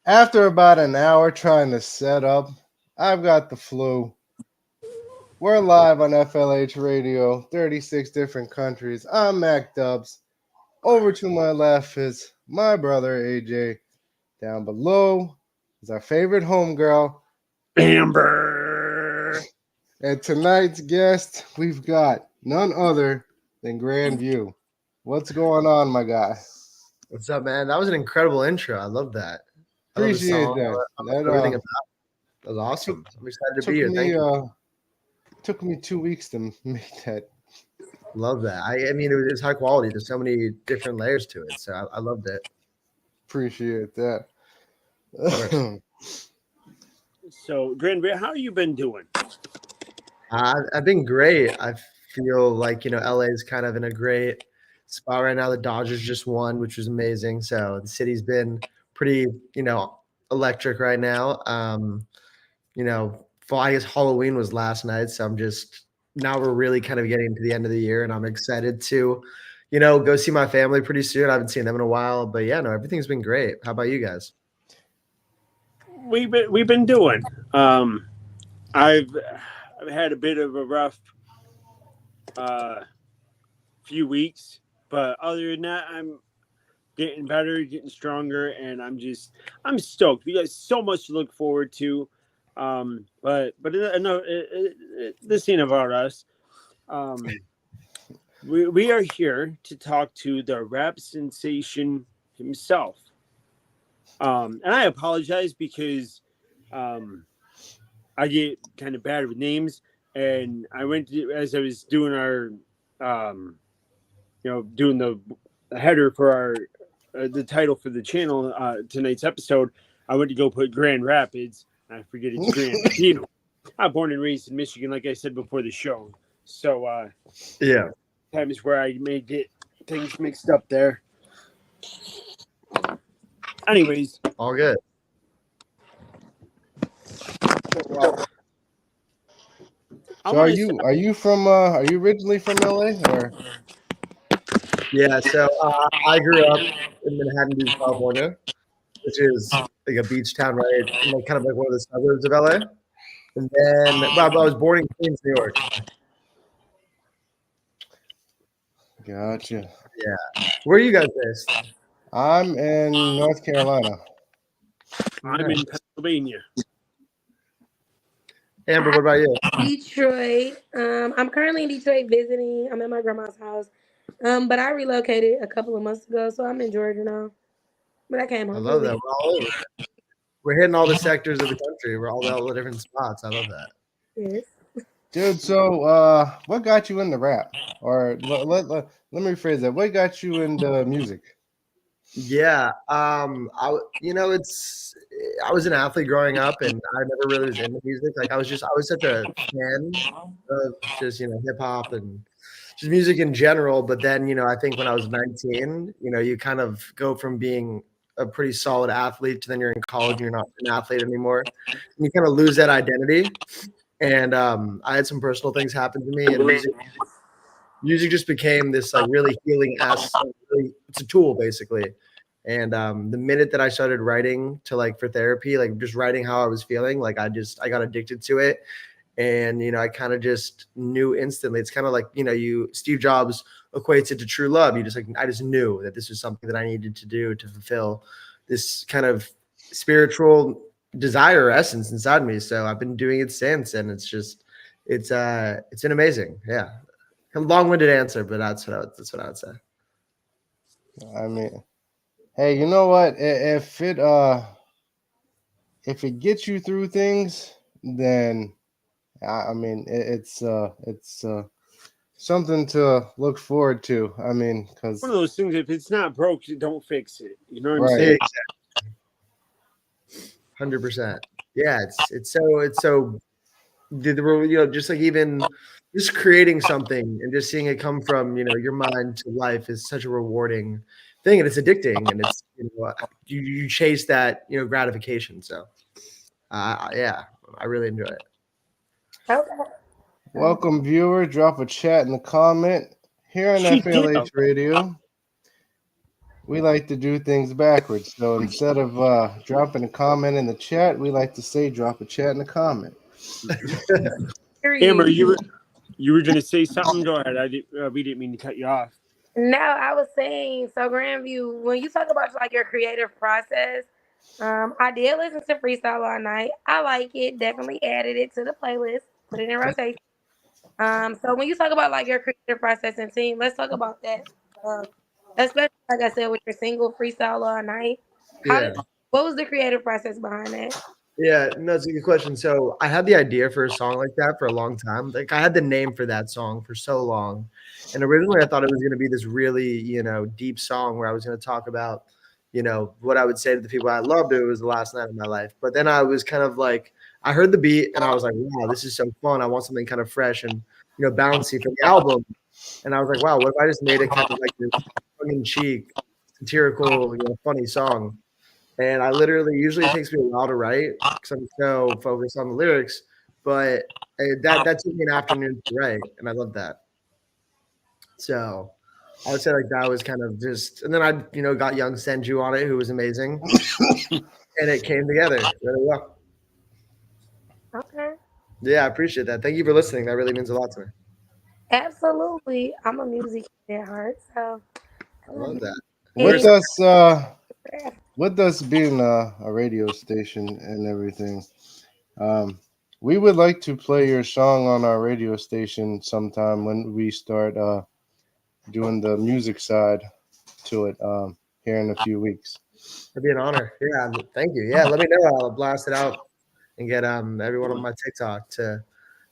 After about an hour trying to set up, I've got the flu. We're live on FLH Radio, 36 different countries. I'm Mac Dubs. Over to my left is my brother AJ. Down below is our favorite homegirl, Amber. And tonight's guest, we've got none other than GrandView. What's going on, my guy? What's up, man? That was an incredible intro. I love that. I love the Appreciate song. that. I love everything about it. That was awesome. I'm excited to be here. Thank you. Took me 2 weeks to make that. Love that. I mean, it was high quality. There's so many different layers to it. So I loved it. Appreciate that. So, GrandView, how you been doing? I've been great. I feel like, LA is kind of in a great spot right now. The Dodgers just won, which was amazing. So the city's been pretty, electric right now. I guess Halloween was last night. So now we're really kind of getting to the end of the year, and I'm excited to, go see my family pretty soon. I haven't seen them in a while, but yeah, no, everything's been great. How about you guys? We've been doing. I've had a bit of a rough few weeks, but other than that, I'm getting better, getting stronger, and I'm stoked. We got so much to look forward to. But no, this ain't about us. We are here to talk to the rap sensation himself. And I apologize because I get kind of bad with names, and I went to, as I was doing our doing the header for our the title for the channel tonight's episode, I went to go put Grand Rapids. I forget it's Grand. I'm born and raised in Michigan, like I said before the show. So yeah, times where I may get things mixed up there. Anyways, all good. So are you originally from LA or? Yeah, so I grew up in Manhattan Beach, California, which is like a beach town, right? Kind of like one of the suburbs of LA. And then I was born in Queens, New York. Gotcha. Yeah. Where are you guys based? I'm in North Carolina. I'm in Pennsylvania. Amber, what about you? Detroit. I'm currently in Detroit visiting. I'm at my grandma's house. But I relocated a couple of months ago, so I'm in Georgia now. But I came home. I love that. We're all over. We're hitting all the sectors of the country. We're all the different spots. I love that. Yes. Dude, so what got you into rap? Or let me rephrase that. What got you into music? Yeah, I was an athlete growing up, and I never really was into music. Like I was such a fan of just hip hop and just music in general. But then I think when I was 19, you kind of go from being a pretty solid athlete to then you're in college and you're not an athlete anymore, and you kind of lose that identity. And I had some personal things happen to me, and music just became this like really healing it's a tool basically. And the minute that I started writing for therapy, like just writing how I was feeling, like I got addicted to it. And I kind of just knew instantly. It's kind of like Steve Jobs equates it to true love. I just knew that this was something that I needed to do to fulfill this kind of spiritual desire or essence inside me. So I've been doing it since, and it's been amazing. Yeah. A long-winded answer, but that's what I would say. I mean, hey, you know what? If it gets you through things, then I mean it's something to look forward to. I mean, because one of those things, if it's not broke, you don't fix it. You know what I'm right. saying? 100%. Yeah, it's so just like even just creating something and just seeing it come from your mind to life is such a rewarding thing, and it's addicting, and it's you chase that gratification. So yeah, I really enjoy it. Okay. Welcome, viewer. Drop a chat in the comment here on FLH Radio. we like to do things backwards. So instead of dropping a comment in the chat, we like to say drop a chat in a comment. Amber, Period. you were gonna say something. Go ahead. We didn't mean to cut you off. No, I was saying, so Grandview, when you talk about like your creative process, I did listen to Freestyle all night. I like it. Definitely added it to the playlist. Put it in rotation. So when you talk about like your creative process and team, let's talk about that. Um, especially like I said with your single Freestyle all night. How Yeah. did what was the creative process behind that? Yeah, no, it's a good question. So I had the idea for a song like that for a long time. Like I had the name for that song for so long. And originally I thought it was going to be this really, deep song where I was going to talk about, what I would say to the people I loved. It was the last night of my life. But then I was kind of like, I heard the beat and I was like, wow, this is so fun. I want something kind of fresh and, bouncy for the album. And I was like, wow, what if I just made it kind of like this tongue in cheek, satirical, funny song? And I literally usually it takes me a while to write because I'm so focused on the lyrics, but that took me an afternoon to write, and I love that. So I would say like that was kind of just, and then I got young Senju on it, who was amazing, and it came together really well. Okay. Yeah, I appreciate that. Thank you for listening. That really means a lot to me. Absolutely. I'm a music kid at heart, so I love that. With Where's and us, with us being a radio station and everything, um, we would like to play your song on our radio station sometime when we start doing the music side to it here in a few weeks. It'd be an honor. Yeah, thank you. Yeah, let me know. I'll blast it out and get everyone on my TikTok to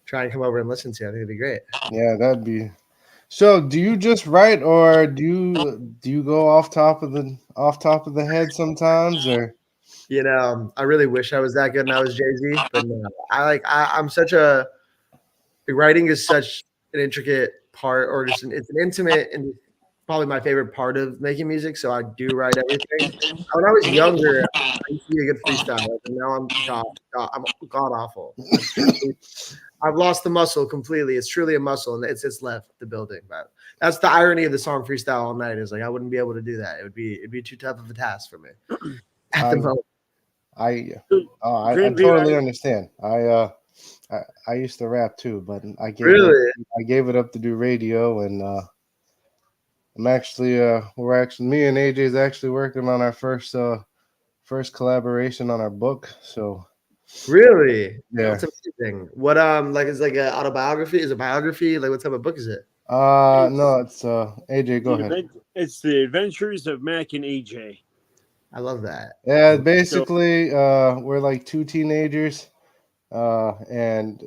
try and come over and listen to. I think it'd be great. Yeah, that'd be. So, do you just write, or do you go off top of the head sometimes, or? I really wish I was that good and I was Jay-Z, but no. I'm such a writing is such an intricate part, or it's an intimate and probably my favorite part of making music. So I do write everything. When I was younger, I used to be a good freestyler, and now I'm god awful. I've lost the muscle completely. It's truly a muscle, and it's left the building. But that's the irony of the song "Freestyle All Night" is like I wouldn't be able to do that. It'd be too tough of a task for me at the I moment. I totally understand. I used to rap too, but Really? I gave it up to do radio, and me and AJ is actually working on our first collaboration on our book. So Really? yeah, That's amazing. What like is like an autobiography? Is it biography? Like what type of book is it? no, it's AJ. Go ahead. It's the Adventures of Mac and AJ. I love that. Yeah, basically, we're like two teenagers, and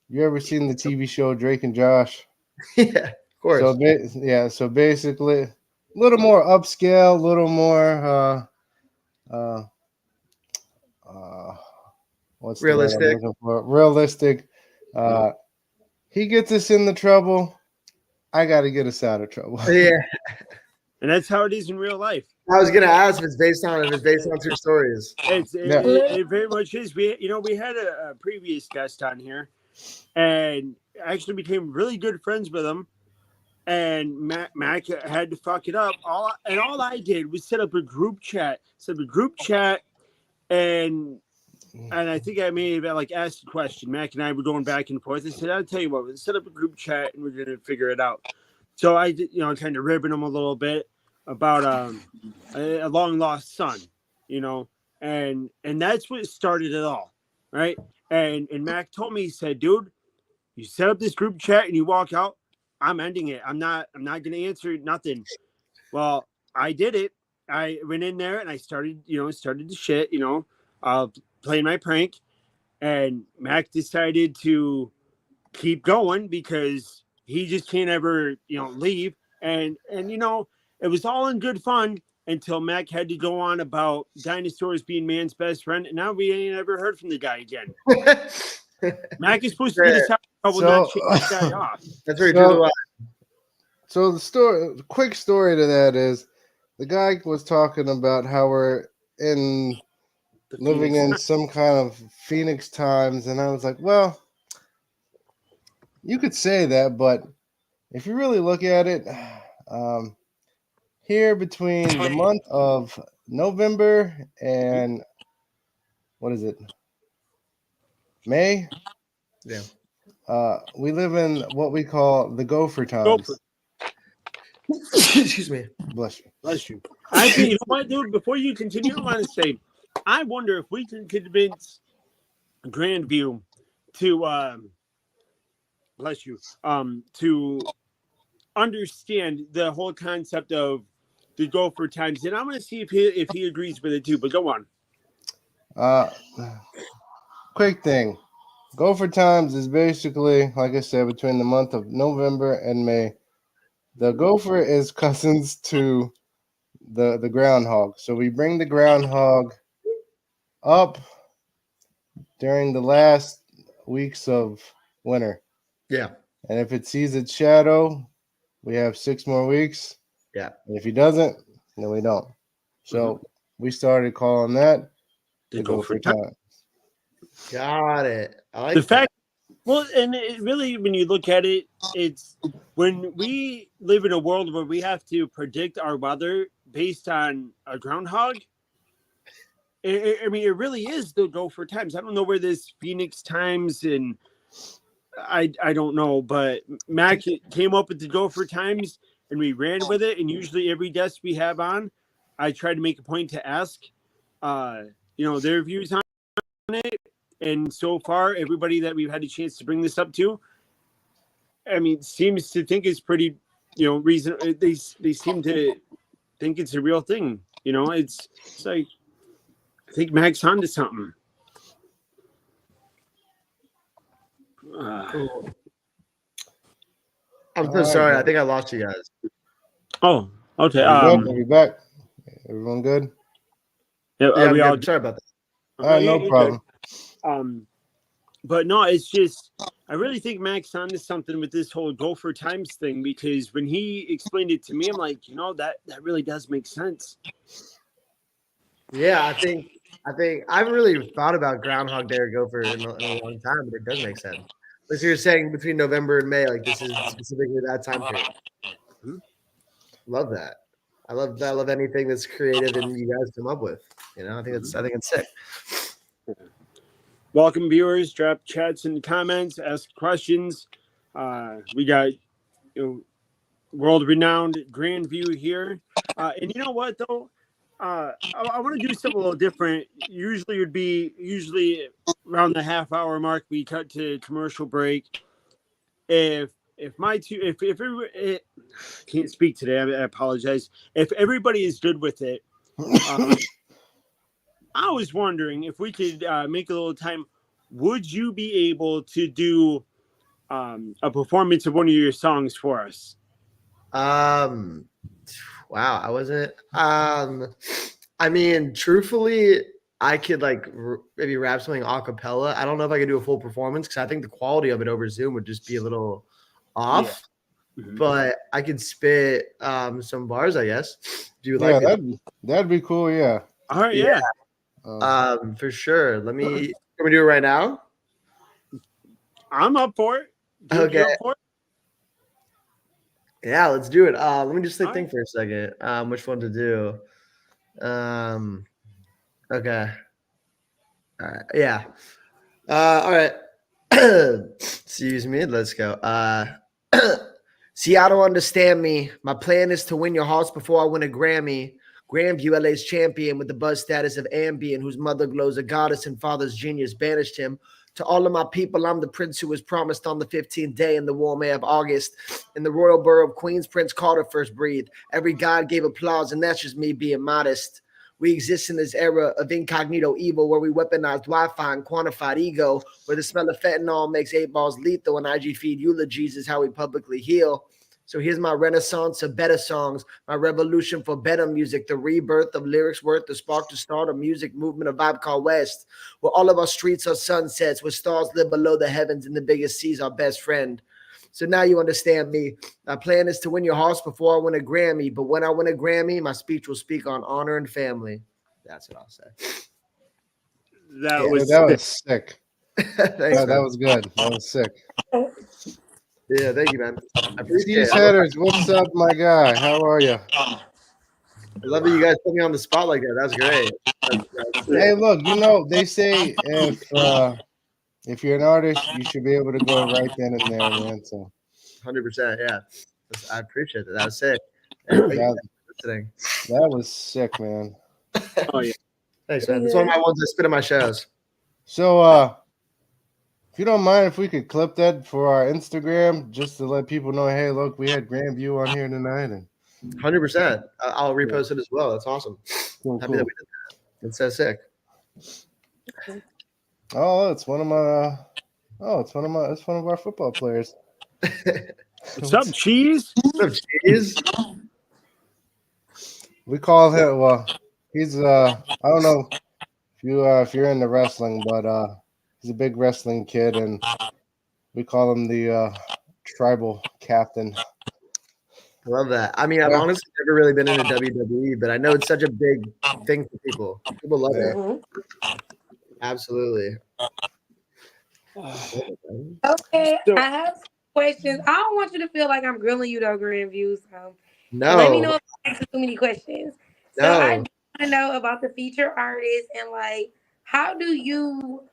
you ever seen the TV show Drake and Josh? Yeah, of course. So basically, a little more upscale, a little more uh, uh, what's the word I'm Realistic. looking for? Realistic. Uh, he gets us in the trouble. I got to get us out of trouble. Yeah. And that's how it is in real life. I was gonna ask if it's based on true stories. It very much is. We had a previous guest on here, and actually became really good friends with him. And Mac had to fuck it up. All I did was set up a group chat. And I think I may have like asked a question. Mac and I were going back and forth. I said, "I'll tell you what. Let's set up a group chat and we're gonna figure it out." So I did, kind of ribbing him a little bit about a long lost son, and that's what started it all, right? And Mac told me, he said, "Dude, you set up this group chat and you walk out. I'm ending it. I'm not gonna answer nothing." Well, I did it. I went in there and I started the shit, playing my prank, and Mac decided to keep going because he just can't ever, leave. And it was all in good fun until Mac had to go on about dinosaurs being man's best friend, and now we ain't ever heard from the guy again. Mac is supposed to get us out of trouble, not shake this guy off. That's very true to life. So the quick story to that is, the guy was talking about how we're living in some kind of Phoenix times, and I was like, well, you could say that, but if you really look at it, here between the month of November and what is it? May. Yeah. We live in what we call the gopher times. Gopher. Excuse me. Bless you. Bless you. I think, you know what, dude? Before you continue, I want to say, I wonder if we can convince GrandView to, bless you, to understand the whole concept of the gopher times, and I'm going to see if he agrees with it too. But go on. Quick thing. Gopher times is basically, like I said, between the month of November and May. The gopher is cousins to the groundhog. So we bring the groundhog up during the last weeks of winter. Yeah. And if it sees its shadow, we have 6 more weeks. Yeah. And if he doesn't, then we don't. So we started calling that the gopher time. Got it. I like The fact, that. well, and it really, when you look at it, it's when we live in a world where we have to predict our weather based on a groundhog. I mean, it really is the gopher times. I don't know where this Phoenix times and I don't know, but Mac came up with the gopher times and we ran with it. And usually every guest we have on, I try to make a point to ask, their views on it. And so far, everybody that we've had a chance to bring this up to, I mean, seems to think it's pretty, reason. They seem to think it's a real thing. It's like, I think Mac's onto something. Cool. I'm so sorry. I think I lost you guys. Oh, okay. Are you back? Everyone good? Yeah, we all sorry about that. All right, no problem. But no, it's just I really think Mac's onto something with this whole gopher times thing, because when he explained it to me, I'm like, that really does make sense. Yeah, I think I've really thought about Groundhog Day or Gopher in a long time, but it does make sense. But so you're saying between November and May, like this is specifically that time period. Mm-hmm. Love that. I love anything that's creative and you guys come up with. I think it's sick. Welcome, viewers. Drop chats in the comments. Ask questions. We got world-renowned GrandView here. And you know what though? I want to do something a little different. Usually around the half-hour mark, we cut to commercial break. If everybody, can't speak today, I apologize. If everybody is good with it, I was wondering if we could make a little time. Would you be able to do a performance of one of your songs for us? Wow, I wasn't. I mean, truthfully, I could maybe rap something a cappella. I don't know if I could do a full performance because I think the quality of it over Zoom would just be a little off. Yeah. Mm-hmm. But I could spit some bars, I guess. Do you like that'd be cool, yeah. All right, yeah. For sure. Can we do it right now? I'm up for it. Okay. Up for it? Yeah, let's do it. Let me just think for a second. Which one to do? Okay. All right. Yeah. All right. Excuse me. Let's go. See, I don't understand me. My plan is to win your hearts before I win a Grammy. GrandView, LA's champion with the buzz status of ambient, whose mother glows a goddess and father's genius banished him. To all of my people, I'm the prince who was promised on the 15th day in the warm air of August. In the royal borough of Queens, Prince Carter first breathed. Every god gave applause, and that's just me being modest. We exist in this era of incognito evil where we weaponized Wi-Fi and quantified ego, where the smell of fentanyl makes 8 balls lethal and IG feed eulogies is how we publicly heal. So here's my renaissance of better songs, my revolution for better music, the rebirth of lyrics worth, the spark to start a music movement, a vibe called West, where all of our streets are sunsets, where stars live below the heavens and the biggest sea's our best friend. So now you understand me. My plan is to win your hearts before I win a Grammy, but when I win a Grammy, my speech will speak on honor and family. That's what I'll say. That was sick. Thanks, that was good. That was sick. Yeah, thank you, man. I appreciate it. Headers, what's up, my guy? How are you? I love that you guys put me on the spot like that. That's great. That's Hey, look, they say if you're an artist, you should be able to go right then and there, man. So 100%. Yeah. I appreciate that. That was sick. And thank you that, for listening. that was sick, man. Oh yeah. Thanks, man. That's one of my ones I spit in my shows. So if you don't mind, if we could clip that for our Instagram, just to let people know, hey, look, we had GrandView on here tonight, and 100%. I'll repost it as well. That's awesome. cool, Happy that we did that. That's so sick. Oh, it's one of our football players. What's up, Cheese? What's up, Cheese? We call him. Well, he's I don't know if you're into wrestling, but he's a big wrestling kid, and we call him the tribal captain. I love that. I mean, I've honestly never really been into WWE, but I know it's such a big thing for people. People love it. Absolutely. Okay, So- I have some questions. I don't want you to feel like I'm grilling you though, GrandView. So No. let me know if I ask too many questions. So No. I do want to know about the feature artists and like how do you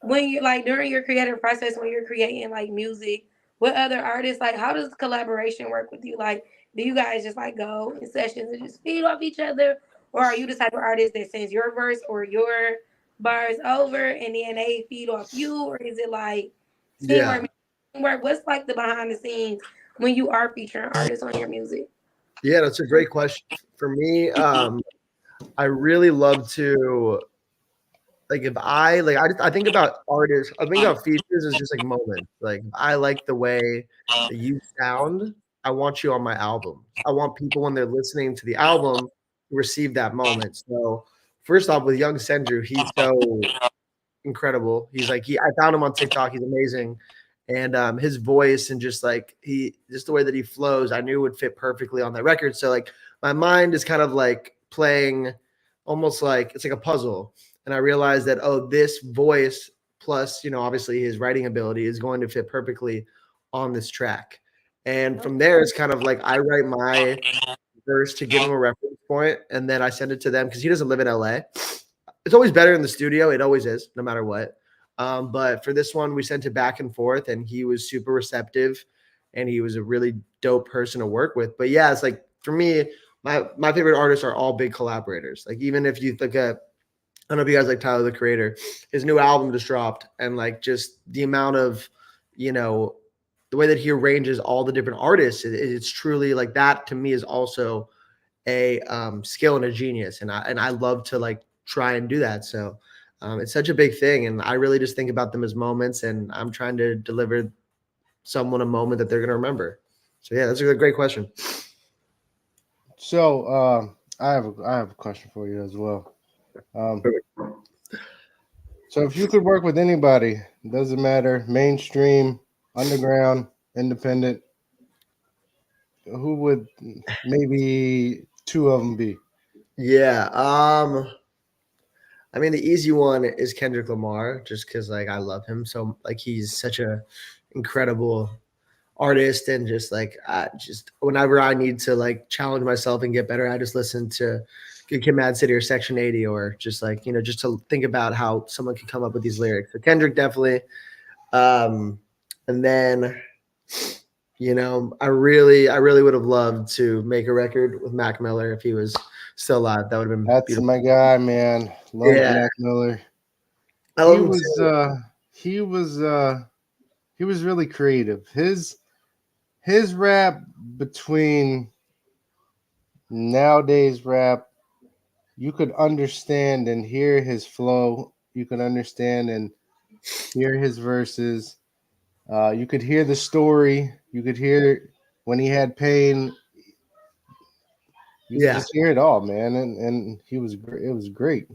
when you like during your creative process when you're creating like music with other artists, like how does collaboration work with you? Like, do you guys just like go in sessions and just feed off each other? Or are you the type of artist that sends your verse or your bars over and then they feed off you? Or is it like teamwork? What's like the behind the scenes when you are featuring artists on your music? Yeah, that's a great question. For me, I really love to like if I think about artists, I think about features as just like moments. Like I like the way that you sound. I want you on my album. I want people when they're listening to the album to receive that moment. So first off, with Young Sendru, he's so incredible. I found him on TikTok. He's amazing. And his voice and just the way that he flows, I knew would fit perfectly on that record. So like my mind is kind of like playing almost like it's like a puzzle. And I realized that, this voice plus, obviously his writing ability is going to fit perfectly on this track. And from there, it's kind of like I write my verse to give him a reference point, and then I send it to them because he doesn't live in LA. It's always better in the studio. It always is, no matter what. But for this one, we sent it back and forth, and he was super receptive, and he was a really dope person to work with. But yeah, it's like for me, my favorite artists are all big collaborators. Like even if you look at, I don't know if you guys like Tyler the Creator, his new album just dropped, and like just the amount of, the way that he arranges all the different artists, it's truly like that to me is also a skill and a genius, and I love to like try and do that. So it's such a big thing, and I really just think about them as moments, and I'm trying to deliver someone a moment that they're going to remember. So yeah, that's a great question. So I have a question for you as well. So if you could work with anybody, it doesn't matter, mainstream, underground, independent, who would maybe two of them be? Yeah. I mean, the easy one is Kendrick Lamar, just because like I love him so. Like he's such a incredible artist, and just like just whenever I need to like challenge myself and get better, I just listen to Good Kid, Mad City or Section 80, or just like just to think about how someone could come up with these lyrics. So Kendrick definitely, and then I really would have loved to make a record with Mac Miller if he was still alive. That would have been That's beautiful. my guy, man. Love Mac Miller. I love him too. He was really creative. His rap between nowadays rap, you could understand and hear his flow. You could understand and hear his verses. You could hear the story. You could hear when he had pain. You could just hear it all, man. And he was great. It was great.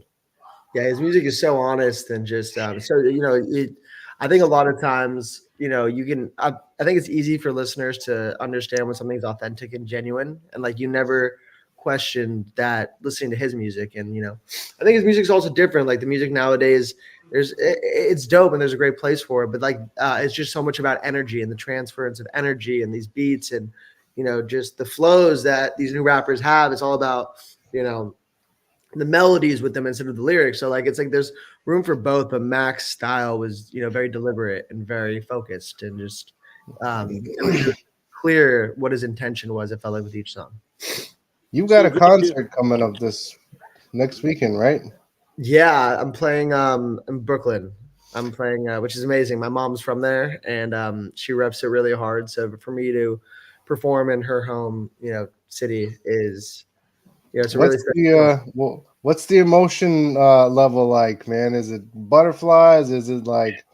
Yeah, his music is so honest and just I think a lot of times, you can. I think it's easy for listeners to understand when something's authentic and genuine, and like you never question that listening to his music. And I think his music's also different. Like the music nowadays, it's dope and there's a great place for it, but like it's just so much about energy and the transference of energy and these beats and just the flows that these new rappers have. It's all about you know, the melodies with them instead of the lyrics. So like it's like there's room for both, but Mac's style was, you know, very deliberate and very focused and just it was really clear what his intention was, it felt like, with each song. You got a concert coming up this next weekend, right? Yeah, I'm playing in Brooklyn. I'm playing which is amazing. My mom's from there and she reps it really hard. So for me to perform in her home, you know, city is, you know, it's a really what's the emotion level like, man? Is it butterflies? Is it like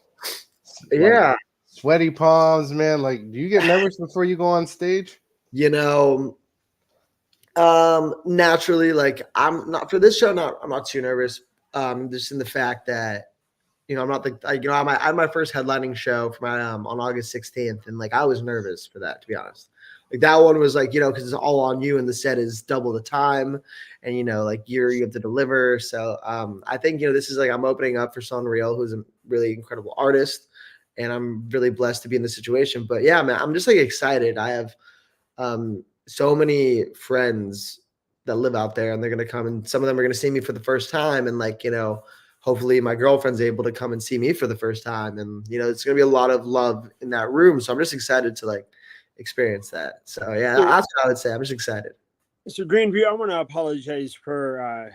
sweaty palms, man? Like, do you get nervous before you go on stage? You know, naturally, like I'm not for this show. I'm not too nervous. Just in the fact that, you know, I'm not I had my first headlining show for my on August 16th, and like I was nervous for that, to be honest. Like that one was like, you know, because it's all on you, and the set is double the time, and you know, like you have to deliver. So I think, you know, this is like I'm opening up for Son Real, who's a really incredible artist, and I'm really blessed to be in this situation. But yeah, man, I'm just like excited. I have so many friends that live out there, and they're gonna come, and some of them are gonna see me for the first time, and like, you know, hopefully my girlfriend's able to come and see me for the first time, and you know, it's gonna be a lot of love in that room. So I'm just excited to like experience that. So yeah, that's what I would say. I'm just excited. So GrandView, I want to apologize for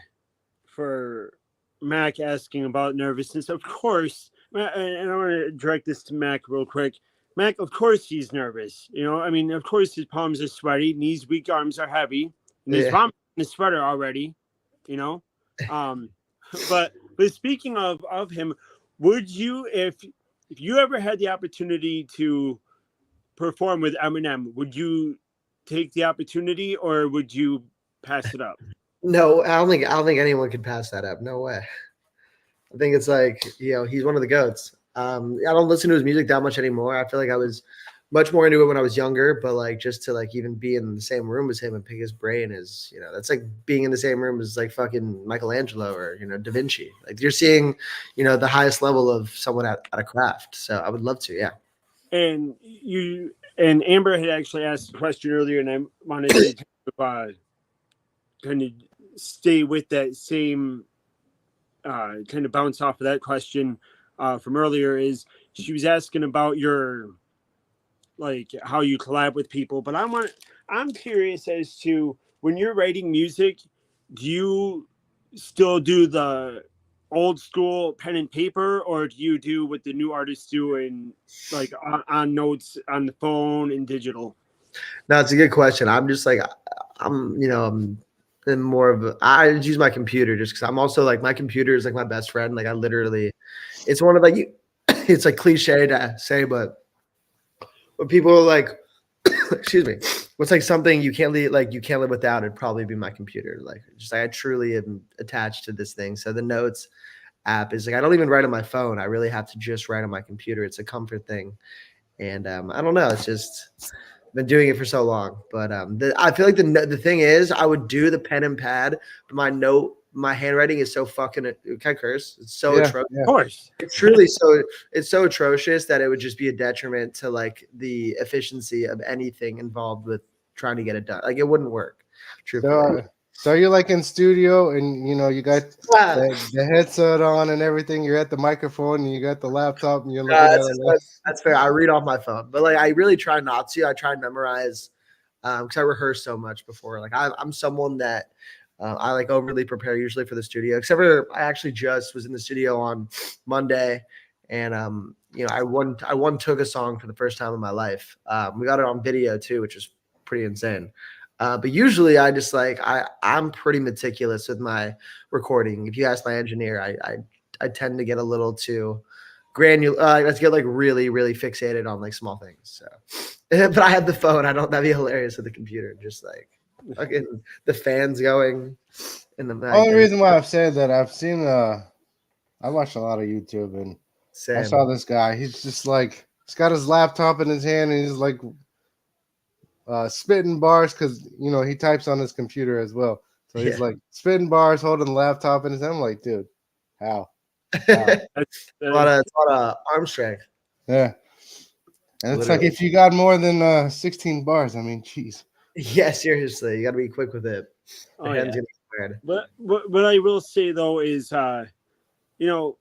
Mac asking about nervousness. Of course, and I want to direct this to Mac real quick. Mac, of course he's nervous. You know, I mean, of course his palms are sweaty, knees weak, arms are heavy, and he's vomiting in his sweater already. You know, but speaking of him, would you, if you ever had the opportunity to perform with Eminem, would you take the opportunity or would you pass it up? No, I don't think anyone could pass that up. No way. I think it's like, you know, he's one of the GOATs. I don't listen to his music that much anymore. I feel like I was much more into it when I was younger, but like just to like even be in the same room as him and pick his brain is, you know, that's like being in the same room as like fucking Michelangelo or, you know, Da Vinci. Like you're seeing, you know, the highest level of someone at a craft. So I would love to, yeah. And Amber had actually asked a question earlier, and I wanted to kind of stay with that same kind of bounce off of that question from earlier. Is she was asking about your, like, how you collab with people, but I'm curious as to, when you're writing music, do you still do the old school pen and paper, or do you do what the new artists do and like on notes on the phone and digital? No, it's a good question. I'm just like, you know, I'm more of I use my computer just because I'm also like, my computer is like my best friend. Like I literally, it's one of like, it's like cliche to say, but when people are like, excuse me, what's like something you can't live without, it'd probably be my computer. Like just like I truly am attached to this thing. So the notes app is like, I don't even write on my phone. I really have to just write on my computer. It's a comfort thing. And I don't know. It's just been doing it for so long. But I feel like the thing is, I would do the pen and pad, but my handwriting is so fucking, can I curse? It's so atrocious. Of course. It's truly it's so atrocious that it would just be a detriment to like the efficiency of anything involved with trying to get it done. Like it wouldn't work. So you're like in studio and, you know, you got the headset on and everything. You're at the microphone and you got the laptop and you're looking at it. That's fair. I read off my phone, but like I really try not to. I try and memorize because I rehearse so much before. Like I'm someone that I like overly prepare usually for the studio. Except for I actually just was in the studio on Monday, and you know, I one took a song for the first time in my life. We got it on video too, which is pretty insane. But usually I just like I'm pretty meticulous with my recording. If you ask my engineer, I tend to get a little too granular. Let's get like really, really fixated on like small things. So, but I have the phone. That'd be hilarious with the computer. Just like fucking the fans going in the back. Only reason why I've said that, I've seen I watched a lot of YouTube and I saw this guy. He's just like, he's got his laptop in his hand and he's like spitting bars because, you know, he types on his computer as well. So he's like spitting bars, holding the laptop in his hand. I'm like, dude, how? It's a lot of arm strength. Yeah. And it's like, if you got more than 16 bars, I mean, geez. Yeah, seriously, you got to be quick with it. what I will say though is, you know,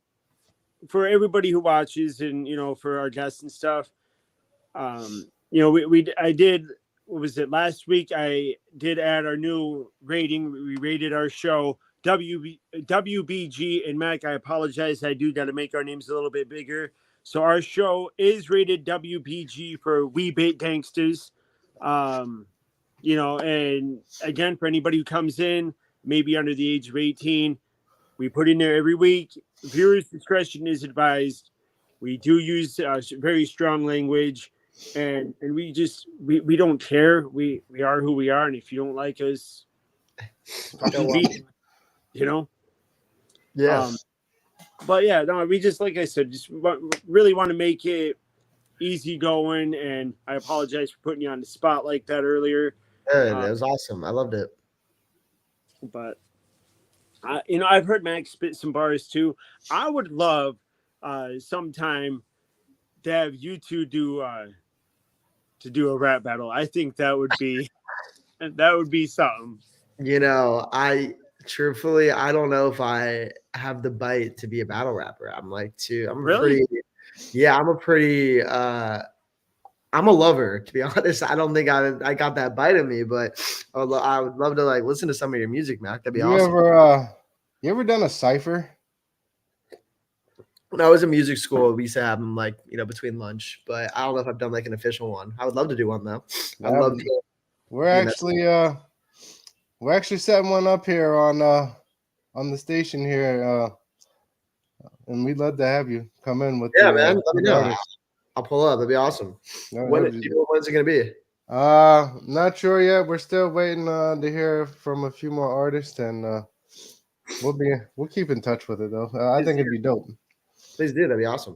for everybody who watches and, you know, for our guests and stuff, you know, I did, what was it, last week? I did add our new rating. We rated our show WBG, and Mac, I apologize. I do got to make our names a little bit bigger. So our show is rated WBG for We Bait Gangsters. You know, and again, for anybody who comes in, maybe under the age of 18, we put in there every week. Viewers' discretion is advised. We do use very strong language, and we just we don't care. We are who we are, and if you don't like us, fucking be, you know. Yeah. But yeah, no, we just, like I said, just really want to make it easy going, and I apologize for putting you on the spot like that earlier. Good. It was awesome. I loved it. But you know, I've heard Max spit some bars too. I would love sometime to have you two do a rap battle. I think that would be something. You know, truthfully, I don't know if I have the bite to be a battle rapper. I'm Really? I'm a lover, to be honest. I don't think I got that bite in me, but I would love to like listen to some of your music, Mac. That'd be awesome. You ever done a cipher? When I was in music school, we used to have them like, you know, between lunch, but I don't know if I've done like an official one. I would love to do one though. I'd love to. We're actually setting one up here on the station here, and we'd love to have you come in with. Yeah, man. Let me know. I'll pull up. That'd be awesome. When's it gonna be? Not sure yet. We're still waiting to hear from a few more artists, and we'll keep in touch with it though. I think it'd be dope. Please do. That'd be awesome.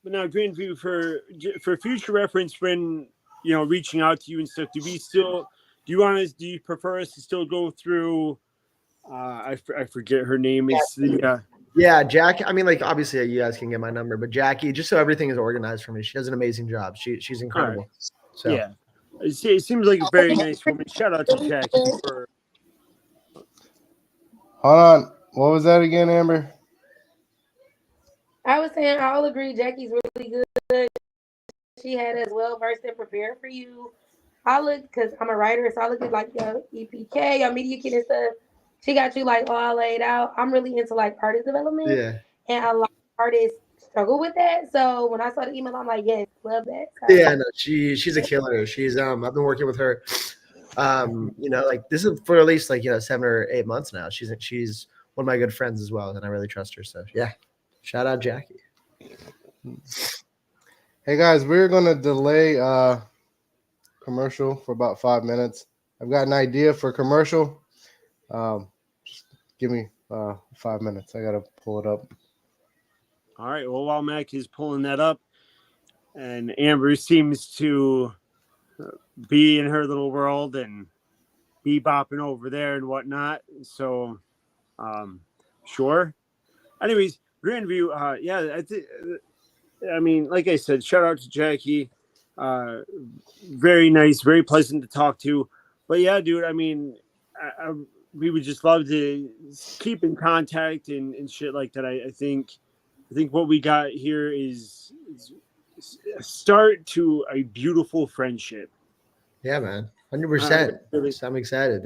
But now, GrandView, for future reference, when, you know, reaching out to you and stuff, do you prefer us to still go through? I forget her name. It's the yeah, Jack. I mean, like, obviously you guys can get my number, but Jackie, just so everything is organized for me, she does an amazing job. She's incredible. Right. So yeah, it seems like a very nice woman. Shout out to Jackie for. Hold on, what was that again, Amber? I was saying I'll agree. Jackie's really good. She had us well versed and prepared for you. I look, because I'm a writer, so I look at like your EPK, your media kit and stuff. She got you like all laid out. I'm really into like artist development. Yeah. And a lot of artists struggle with that. So when I saw the email, I'm like, yes, love that. So, yeah, no, she's a killer. She's I've been working with her. You know, like this is for at least like, you know, 7 or 8 months now. She's one of my good friends as well, and I really trust her. So yeah. Shout out Jackie. Hey guys, we're gonna delay commercial for about 5 minutes. I've got an idea for commercial. Just give me 5 minutes. I gotta pull it up. All right. Well, while Mac is pulling that up, and Amber seems to be in her little world and be bopping over there and whatnot. So, sure. Anyways, GrandView. Yeah, I mean, like I said, shout out to Jackie. Very nice, very pleasant to talk to. But yeah, dude, I mean, we would just love to keep in contact and shit like that. I think what we got here is a start to a beautiful friendship. Yeah, man, 100%. I'm excited.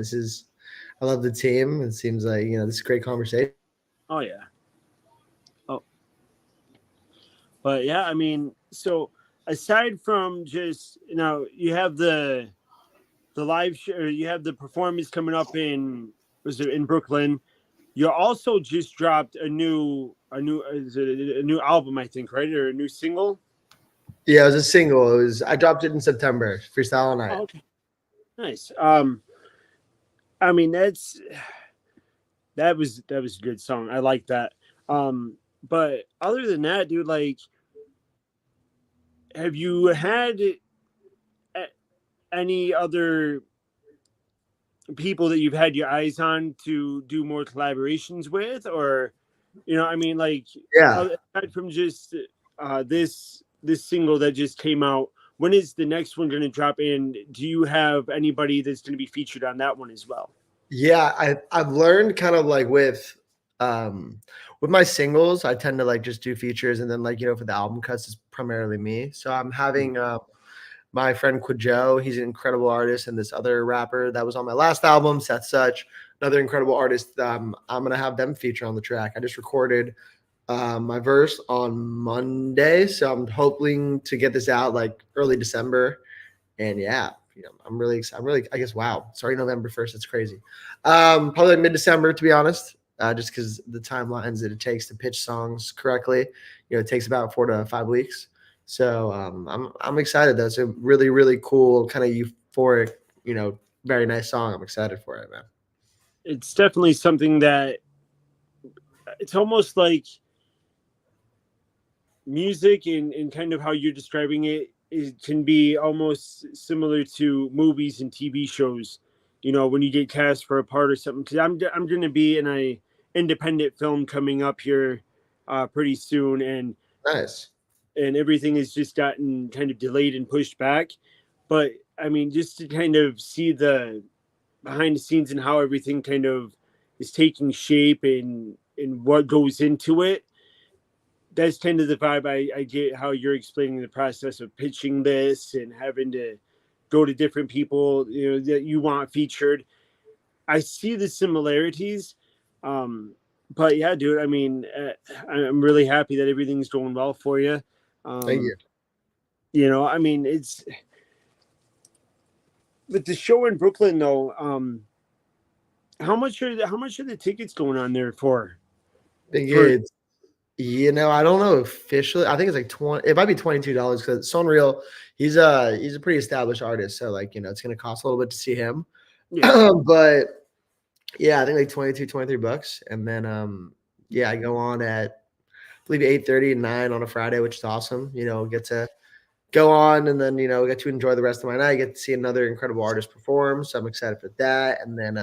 I love the team. It seems like, you know, this is a great conversation. Oh yeah. Oh, but yeah, I mean, so aside from just, you know, you have the live show, you have the performance coming up in Brooklyn. You also just dropped a new album, I think, right? Or a new single? Yeah, it was a single. I dropped it in September. Freestyle Night. Oh, okay. Nice. I mean, that was a good song. I like that. But other than that, dude, like, have you had any other people that you've had your eyes on to do more collaborations with, or, you know, I mean, like, yeah, aside from just this single that just came out, when is the next one going to drop in? Do you have anybody that's going to be featured on that one as well? Yeah, I've learned kind of like with my singles, I tend to like just do features, and then like for the album cuts, it's primarily me. So I'm having my friend Quajo, he's an incredible artist, and this other rapper that was on my last album, Seth Such, another incredible artist. I'm gonna have them feature on the track. I just recorded my verse on Monday, so I'm hoping to get this out like early December. And yeah, I'm really excited. I'm really, I guess, wow, sorry, November 1st. That's crazy. Probably like mid-December, to be honest, just because the timelines that it takes to pitch songs correctly, it takes about 4 to 5 weeks. So I'm excited though. It's a really, really cool, kind of euphoric, very nice song. I'm excited for it, man. It's definitely something that it's almost like music and kind of how you're describing it, it can be almost similar to movies and TV shows. When you get cast for a part or something. Because I'm going to be in a independent film coming up here pretty soon, and Nice. Everything has just gotten kind of delayed and pushed back. But I mean, just to kind of see the behind the scenes and how everything kind of is taking shape and what goes into it, that's kind of the vibe I get. How you're explaining the process of pitching this and having to go to different people that you want featured. I see the similarities. But yeah, dude, I mean, I'm really happy that everything's going well for you. Thank you. I mean, it's with the show in Brooklyn though. How much are the tickets going on there for? I think it's I don't know officially. I think it's like 20. It might be $22 because Sonreal, he's a pretty established artist, so like it's gonna cost a little bit to see him. Yeah. But yeah, I think like 22, $23. And then I go on at I believe 8:30 and 9 on a Friday, which is awesome. Get to go on and then get to enjoy the rest of my night. Get to see another incredible artist perform. So I'm excited for that. And then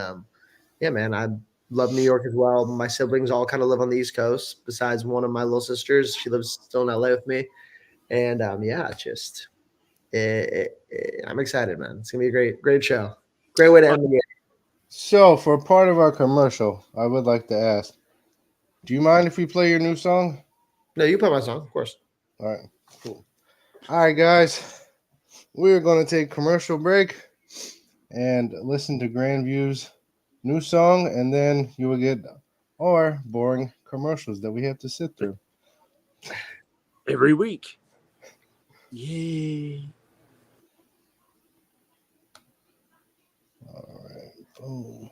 yeah, man, I love New York as well. My siblings all kind of live on the East Coast, besides one of my little sisters. She lives still in LA with me. And yeah, just I'm excited, man. It's gonna be a great show. Great way to end the year. So, for part of our commercial, I would like to ask, do you mind if we play your new song? No, you play my song, of course. All right, cool. All right, guys, we're going to take commercial break and listen to GrandView's new song, and then you will get our boring commercials that we have to sit through every week. Yay. All right, boom.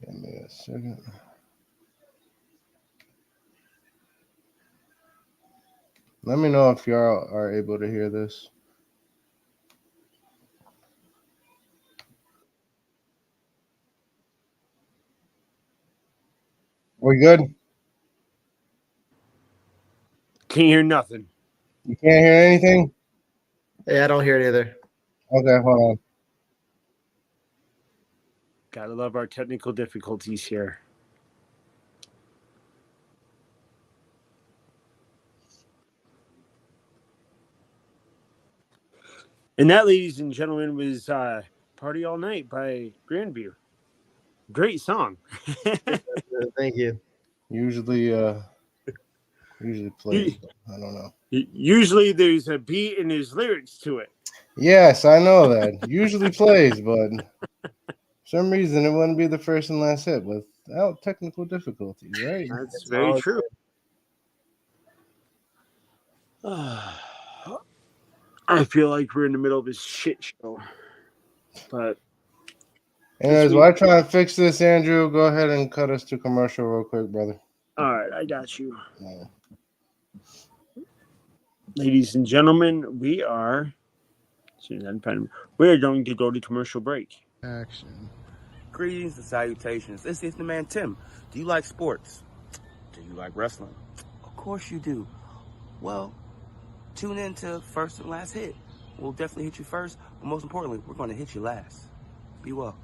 Give me a second. Let me know if y'all are able to hear this. We good? Can't hear nothing. You can't hear anything? Yeah, I don't hear it either. Okay, hold on. Gotta love our technical difficulties here. And that, ladies and gentlemen, was Party All Night by GrandView. Great song. Thank you. Usually plays, but I don't know. Usually there's a beat and there's lyrics to it. Yes, I know that. Usually plays, but for some reason it wouldn't be the first and last hit without technical difficulties, right? That's very true. I feel like we're in the middle of a shit show. But anyways, while I try and fix this, Andrew, go ahead and cut us to commercial real quick, brother. All right, I got you. Yeah. Ladies and gentlemen, we are going to go to commercial break. Action. Greetings and salutations. This is the man Tim. Do you like sports? Do you like wrestling? Of course you do. Well, tune in to First and Last Hit. We'll definitely hit you first, but most importantly, we're going to hit you last. Be well.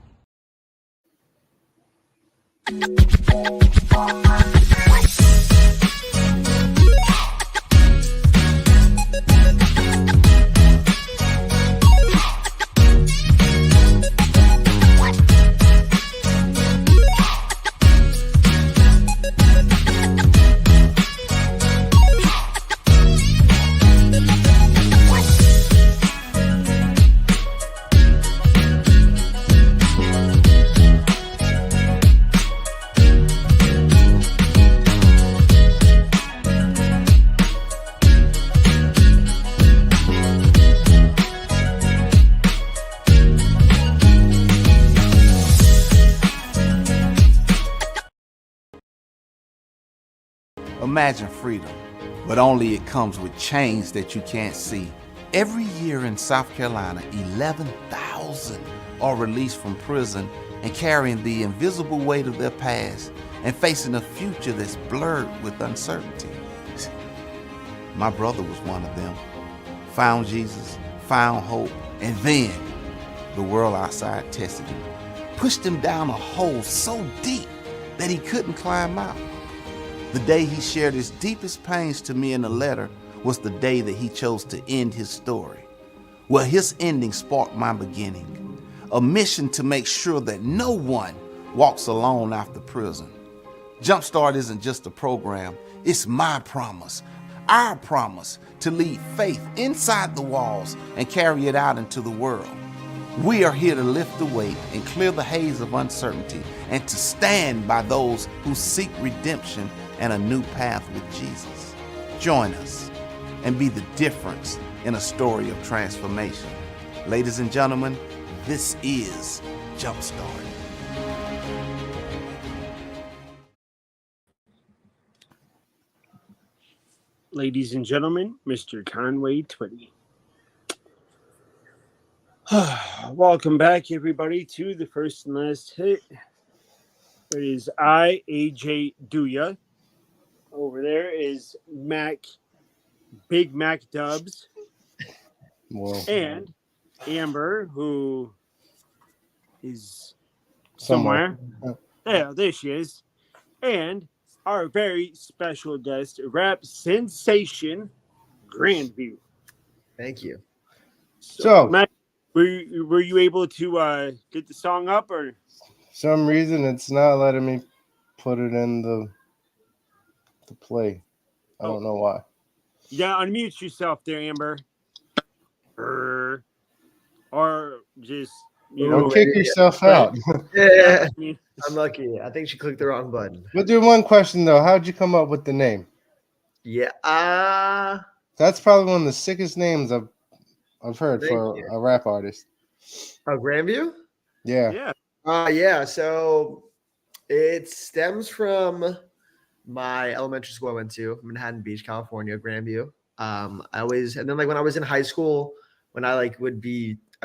Imagine freedom, but only it comes with chains that you can't see. Every year in South Carolina, 11,000 are released from prison and carrying the invisible weight of their past and facing a future that's blurred with uncertainty. My brother was one of them. Found Jesus, found hope, and then the world outside tested him, pushed him down a hole so deep that he couldn't climb out. The day he shared his deepest pains to me in a letter was the day that he chose to end his story. Well, his ending sparked my beginning, a mission to make sure that no one walks alone after prison. Jumpstart isn't just a program, it's my promise, our promise to lead faith inside the walls and carry it out into the world. We are here to lift the weight and clear the haze of uncertainty and to stand by those who seek redemption and a new path with Jesus. Join us and be the difference in a story of transformation. Ladies and gentlemen, this is Jumpstart. Ladies and gentlemen, Mr. Conway Twitty. Welcome back, everybody, to the first and last hit. It is I, AJ Duya. Over there is Big Mac Dubs. Whoa. And Amber, who is somewhere. Yeah, there she is. And our very special guest, rap sensation, GrandView. Thank you. So Matt, were you able to get the song up, or some reason it's not letting me put it in the play. I don't know why. You gotta unmute yourself there, Amber. Or just Or kick yourself out. Yeah, I'm lucky. I think she clicked the wrong button. But there's one question though. How'd you come up with the name? Yeah. That's probably one of the sickest names I've heard for a rap artist. Oh, GrandView? Yeah. Yeah. So it stems from my elementary school I went to, Manhattan Beach, California, GrandView. And then like when I was in high school, when I'd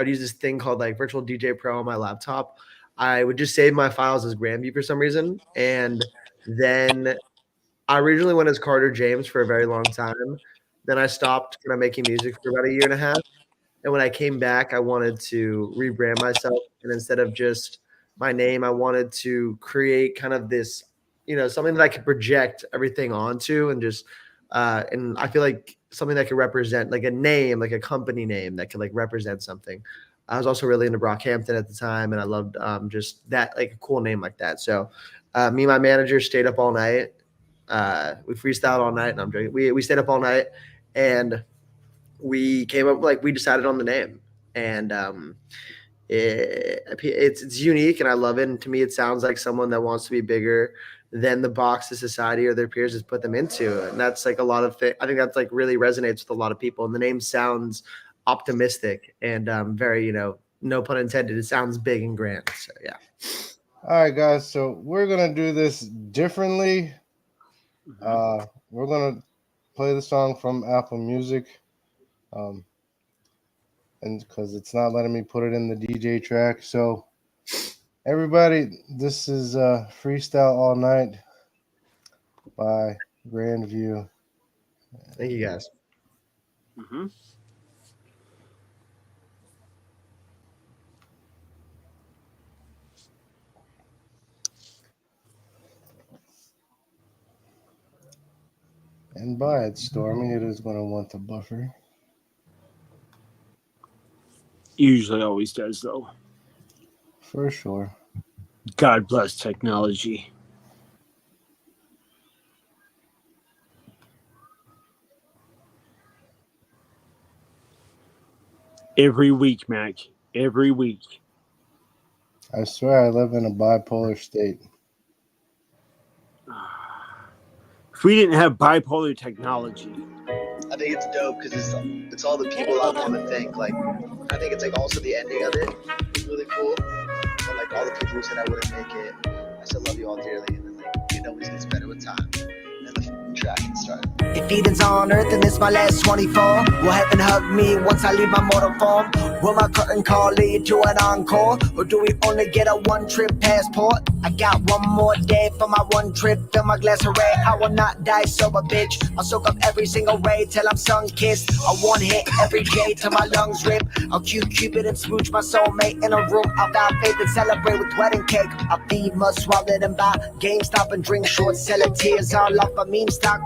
use this thing called like Virtual DJ Pro on my laptop. I would just save my files as GrandView for some reason. And then I originally went as Carter James for a very long time. Then I stopped kind of making music for about a year and a half. And when I came back, I wanted to rebrand myself. And instead of just my name, I wanted to create kind of this, something that I could project everything onto and just, and I feel like something that could represent like a name, like a company name that could like represent something. I was also really into Brockhampton at the time. And I loved just that, like a cool name like that. So me and my manager stayed up all night. We freestyled all night. And I'm joking. We stayed up all night and we came up we decided on the name, and it's unique and I love it. And to me, it sounds like someone that wants to be bigger than the box that society or their peers has put them into. And that's like a lot of I think that's like really resonates with a lot of people. And the name sounds optimistic and very, no pun intended. It sounds big and grand. So yeah. All right, guys. So we're gonna do this differently. We're gonna play the song from Apple Music. And because it's not letting me put it in the DJ track. So everybody, this is Freestyle All Night by GrandView. Thank you, guys. And by it, Stormy, it is going to want the buffer. Usually always does, though. For sure. God bless technology. Every week, Mac. Every week. I swear I live in a bipolar state. If we didn't have bipolar technology, I think it's dope because it's all the people I want to thank. Like, I think it's like also the ending of it is really cool. But like all the people who said I wouldn't make it, I still love you all dearly. And then like it always gets better with time. And the track can start. If Eden's on earth and it's my last 24, will heaven hug me once I leave my mortal form? Will my curtain call lead to an encore? Or do we only get a one-trip passport? I got one more day for my one trip. Fill my glass of red, I will not die sober, bitch. I'll soak up every single ray till I'm sun-kissed. A one hit every day till my lungs rip. I'll Cupid and smooch my soulmate in a room. I'll vow faith and celebrate with wedding cake. I'll feed must swallow and buy GameStop and drink short. Selling tears all off a meme stock.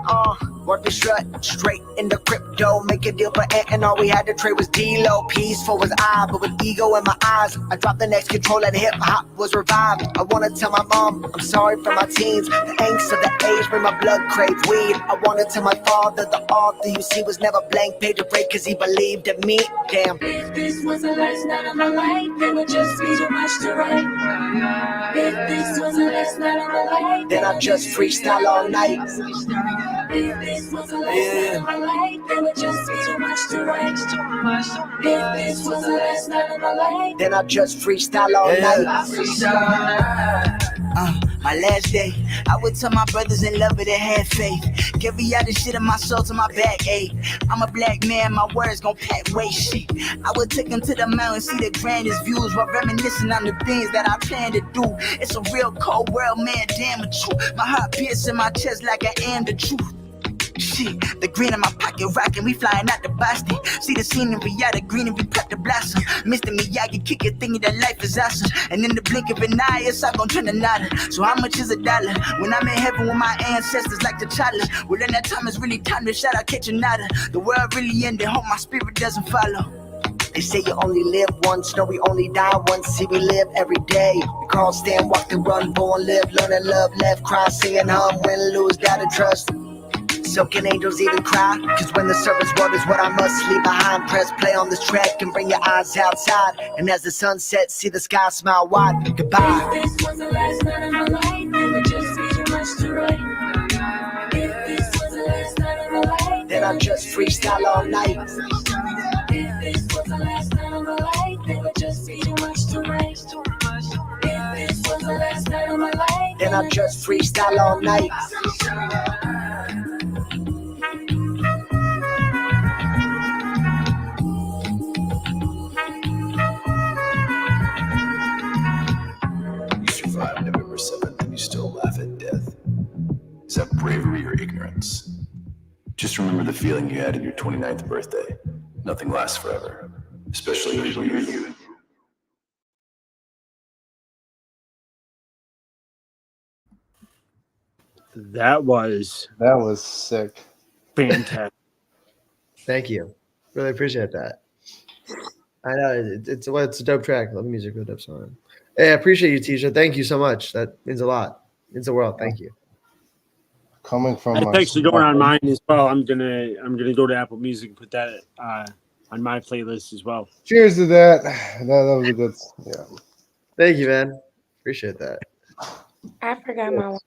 Work the strut straight into crypto. Make a deal for Ant and all we had to trade was D-Lo. Peaceful was I, but with ego in my eyes, I dropped the next control and hip-hop was revived. I wanna tell my mom I'm sorry for my teens. The angst of the age made my blood crave weed. I wanna tell my father the author you see was never blank page of break cause he believed in me. Damn. If this was the last night of my life, then it'd just be too much to write. If this was the last night of my life, then I just freestyle all night. If this was the last night of my life, then it'd just be too much to write. If this was the last night of my life, then I just freestyle all night. My last day, I would tell my brothers in love it and had faith. Carry out the shit in my soul till my back ache. I'm a black man, my words gon' pack weight shit. I would take them to the mountain, see the grandest views while reminiscing on the things that I plan to do. It's a real cold world, man, damn it true. My heart piercing my chest like I am the truth. Shit, the green in my pocket rockin', we flying out to Boston. See the scenery, out the greenery, pop the blossom. Mr. Miyagi, kick it, thinking that life is awesome. And in the blink of an eye, it's all gon' turn to nada. So how much is $1? When I'm in heaven with my ancestors like the T'Challa. Well, then that time is really time to shout out Kitchenada. The world really ended, hope my spirit doesn't follow. They say you only live once, no we only die once. See we live every day. We crawl, stand, walk and run, born, live, learn and love, left, cry, sing and hum, win, lose, doubt and trust. So can angels even cry? Cause when the surface world is what I must leave behind. Press play on this track and bring your eyes outside. And as the sun sets, see the sky smile wide. Goodbye. If this was the last night of my life, then it'd just be too much to write. If this was the last night of my life, then I just freestyle all night. If this was the last night of my life, then it'd just be too much to write. If this was the last night of my life, then I just freestyle all night. You survived November 7th and you still laugh at death. Is that bravery or ignorance? Just remember the feeling you had at your 29th birthday. Nothing lasts forever, especially when you're you. that was sick. fantastic. Thank you. Really appreciate that. I know it's a dope track. Love the music, really dope song. Hey, I appreciate you, Tisha. Thank you so much. That means a lot. It means the world. Thank you. Coming from That's actually going on mine as well. I'm gonna go to Apple Music and put that on my playlist as well. Cheers to that. That was a good. Yeah. Thank you, man. Appreciate that. I forgot my one.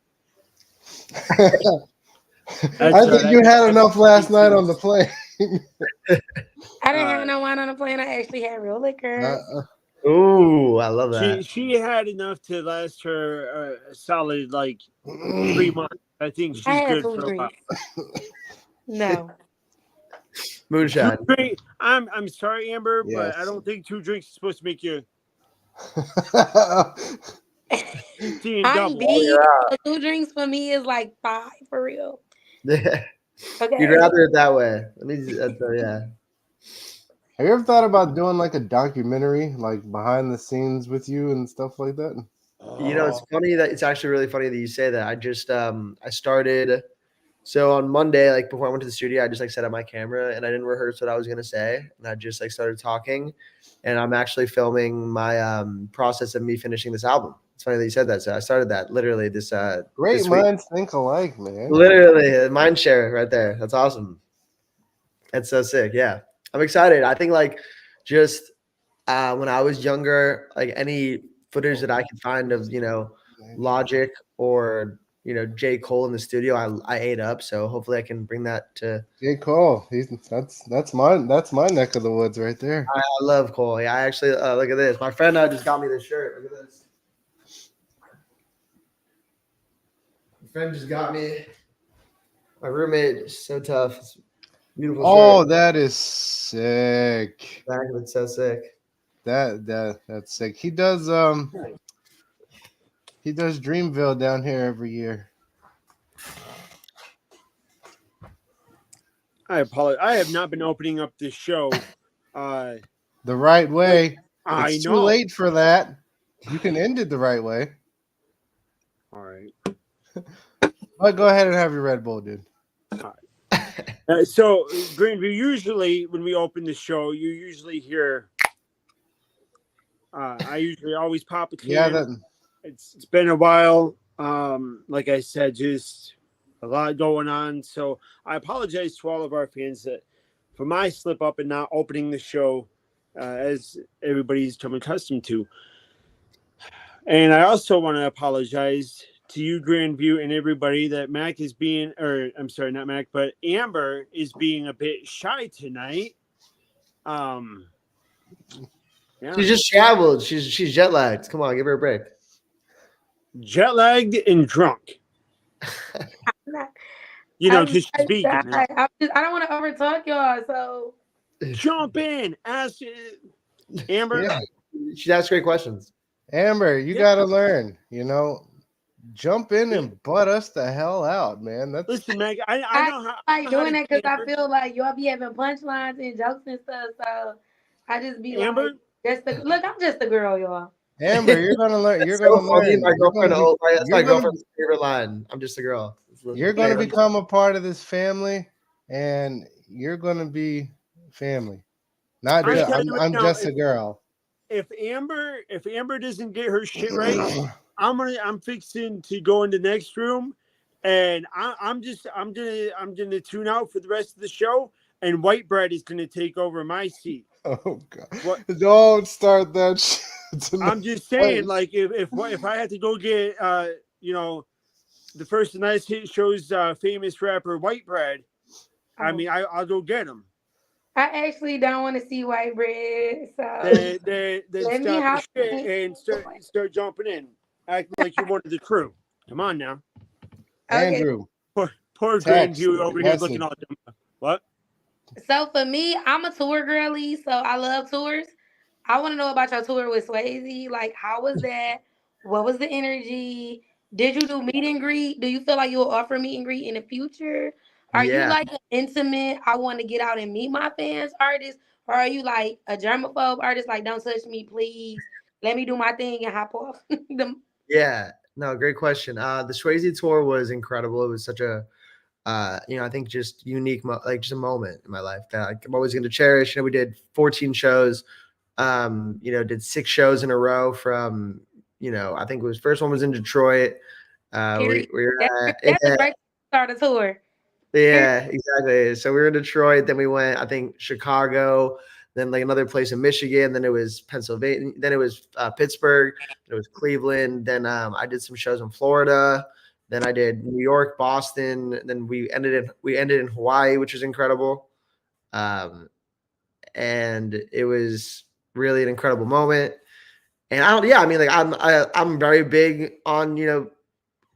I think you had enough last night on the plane. I didn't have no wine on the plane. I actually had real liquor. Ooh, I love that. She had enough to last her a solid 3 months. I think she's good for a while. No. Moonshine. I'm sorry, Amber, Yes. but I don't think 2 drinks is supposed to make you. I'm big. 2 drinks for me is like 5 for real. Yeah. Okay. You'd rather it that way. Yeah. Have you ever thought about doing like a documentary, like behind the scenes with you and stuff like that? You know, it's funny that it's actually really funny that you say that. I just I started So on Monday, like before I went to the studio, I just like set up my camera and I didn't rehearse what I was gonna say, and I just like started talking. And I'm actually filming my process of me finishing this album. It's funny that you said that. So I started that literally this Great this week. minds think alike, man. Literally, mind share right there. That's awesome. That's so sick. Yeah, I'm excited. I think like just when I was younger, like any footage that I could find of Logic or J. Cole in the studio, I ate up. So hopefully I can bring that to J. Cole. That's my neck of the woods right there. I love Cole. Yeah, I actually look at this. My friend just got me this shirt. Look at this. My friend just got me. My roommate is so tough. It's a beautiful Oh, shirt. that is sick. Exactly, it's so sick. That's sick. He does Dreamville down here every year. I apologize. I have not been opening up this show The right way. I It's know. too late for that. You can end it the right way. All right. But go ahead and have your Red Bull, dude. So, GrandView, usually when we open the show, you usually hear. I usually always pop a can. Yeah, It's been a while. Like I said, just a lot going on. So I apologize to all of our fans for my slip up and not opening the show as everybody's come accustomed to. And I also want to apologize to you, GrandView, and everybody that Mac is being, or I'm sorry, not Mac, but Amber is being a bit shy tonight. Yeah. She just traveled. She's jet lagged. Come on, give her a break. Jet lagged and drunk. Just speaking. I don't want to overtalk y'all, so jump in, ask Amber. Yeah. She asks great questions. Amber, you gotta learn. Jump in and butt us the hell out, man. Listen, Meg. I know how like doing that because I feel like y'all be having punchlines and jokes and stuff. So I just be Amber. Look, I'm just a girl, y'all. Amber, you're gonna learn. You're gonna learn. That's my girlfriend's favorite line. I'm just a girl. You're gonna become a part of this family, and you're gonna be family. Not just, I'm just a girl. If Amber doesn't get her shit right, I'm fixing to go in the next room, and I'm gonna tune out for the rest of the show, and White Bread is gonna take over my seat. Oh God! What? Don't start that shit. I'm just saying, like if I had to go get the first of tonight's hit show's famous rapper White Bread, I mean I'll go get him. I actually don't want to see White Bread, so then stop the shit and start jumping in, acting like you're one of the crew. Come on now, Andrew. Poor GrandView over here looking all dumb. What? So for me, I'm a tour girly, so I love tours. I want to know about your tour with Swayze. Like, how was that? What was the energy? Did you do meet and greet? Do you feel like you'll offer meet and greet in the future? Are you like an intimate, I want to get out and meet my fans artist? Or are you like a germaphobe artist, like, don't touch me, please. Let me do my thing and hop off? Yeah, no, great question. The Swayze tour was incredible. It was such a, I think just unique, just a moment in my life that I'm always going to cherish. We did 14 shows, did 6 shows in a row from, I think it was first one was in Detroit. That's a great start of tour. Yeah, exactly. So we were in Detroit, then we went, I think, Chicago, then like another place in Michigan, then it was Pennsylvania, then it was Pittsburgh, then it was Cleveland, then I did some shows in Florida, then I did New York, Boston, then we ended in Hawaii, which was incredible. And it was really an incredible moment. And I'm very big on,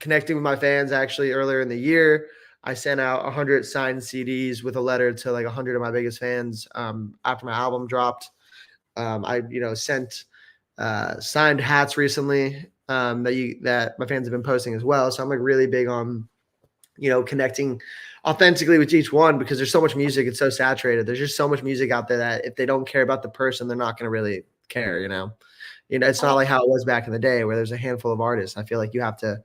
connecting with my fans. Actually, earlier in the year, I sent out 100 signed CDs with a letter to like 100 of my biggest fans. After my album dropped, I sent signed hats recently that my fans have been posting as well. So I'm like really big on connecting authentically with each one because there's so much music. It's so saturated. There's just so much music out there that if they don't care about the person, they're not going to really care. It's not like how it was back in the day where there's a handful of artists. I feel like you have to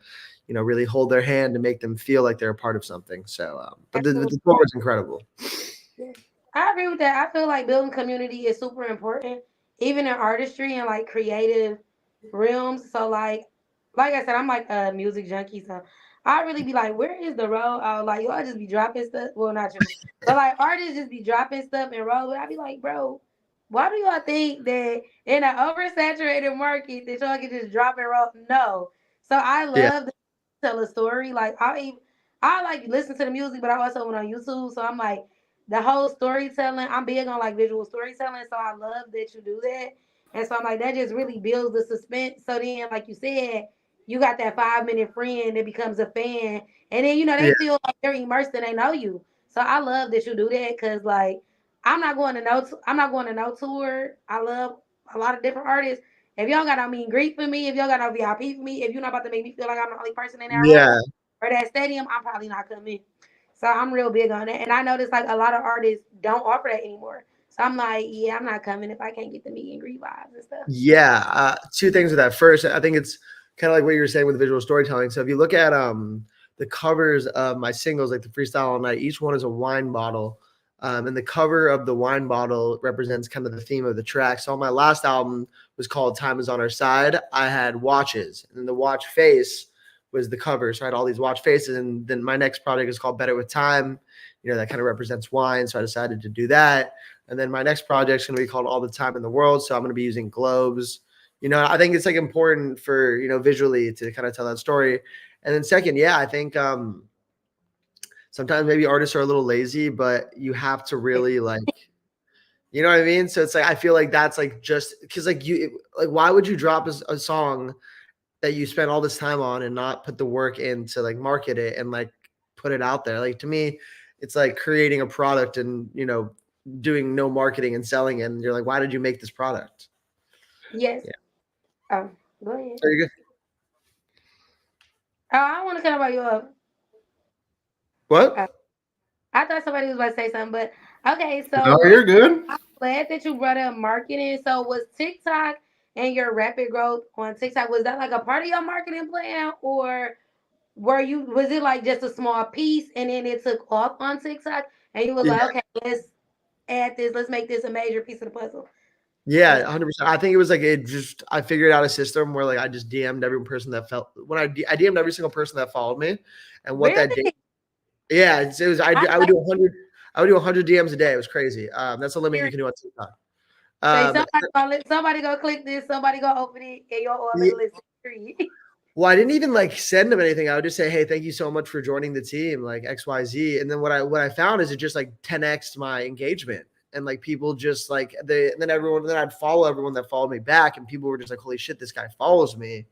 really hold their hand and make them feel like they're a part of something. So, but the tour was incredible. I agree with that. I feel like building community is super important, even in artistry and like creative realms. So like I said, I'm like a music junkie, so I really be like, where is the road? Like y'all just be dropping stuff. Well, not you, but like artists just be dropping stuff and roll. I be like, bro, why do y'all think that in an oversaturated market that y'all can just drop and roll? No. So I Yeah. love to tell a story. Like I like listen to the music, but I also went on YouTube. So I'm like the whole storytelling. I'm big on like visual storytelling, so I love that you do that. And so I'm like that just really builds the suspense. So then, like you said, you got that 5 minute friend that becomes a fan, and then Yeah. they feel like they're immersed and they know you. So I love that you do that because like I'm not going to no tour. I love a lot of different artists. If y'all got no meet and greet for me, if y'all got no VIP for me, if you're not about to make me feel like I'm the only person in that room Yeah. or that stadium, I'm probably not coming. So I'm real big on that. And I noticed like a lot of artists don't offer that anymore. So I'm like, yeah, I'm not coming if I can't get the meet and greet vibes and stuff. Yeah. Two things with that. First, I think it's kind of like what you were saying with visual storytelling. So if you look at the covers of my singles, like the Freestyle All Night, each one is a wine bottle. And the cover of the wine bottle represents kind of the theme of the track. So on my last album was called Time Is On Our Side. I had watches, and the watch face was the cover. So I had all these watch faces. And then my next project is called Better With Time. That kind of represents wine. So I decided to do that. And then my next project is going to be called All the Time in the World. So I'm going to be using globes. I think it's like important for, visually to kind of tell that story. And then second, yeah, I think sometimes maybe artists are a little lazy, but you have to really like, you know what I mean? So it's like, I feel like that's like just because like why would you drop a song that you spent all this time on and not put the work in to like market it and like put it out there? Like to me, it's like creating a product and, doing no marketing and selling it. And you're like, why did you make this product? Yes. Yeah. Oh, go ahead. Are you good? Oh, I don't want to cut about your. What? I thought somebody was about to say something, but okay. No, So you're good. I'm glad that you brought up marketing. So was TikTok and your rapid growth on TikTok, was that like a part of your marketing plan, or was it like just a small piece and then it took off on TikTok and you was Yeah. like, okay, let's add this, let's make this a major piece of the puzzle? Yeah, 100%. I think it was like I figured out a system where like I just DM'd every person that I DM'd every single person that followed me, and what that Really? did. Yeah, it was I would do 100. I would do 100 DMs a day. It was crazy. That's the limit you can do on TikTok. Say somebody go click this, somebody go open it, and you're all in the list. Well, I didn't even like send them anything. I would just say, "Hey, thank you so much for joining the team," like XYZ. And then what I found is it just like 10x my engagement, and like people just like then I'd follow everyone that followed me back, and people were just like, "Holy shit, this guy follows me,"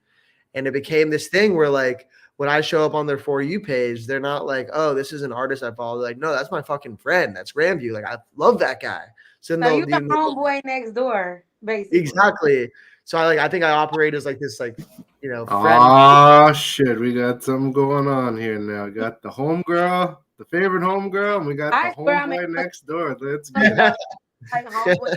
and it became this thing where like when I show up on their For You page, they're not like, "Oh, this is an artist I follow." They're like, "No, that's my fucking friend. That's GrandView. Like I love that guy." So So you the homeboy next door, basically. Exactly. So I think I operate as like this like friend. Oh shit, we got something going on here now. We got the homegirl, the favorite homegirl, and we got the homeboy next door. Let's go. Like homeboy.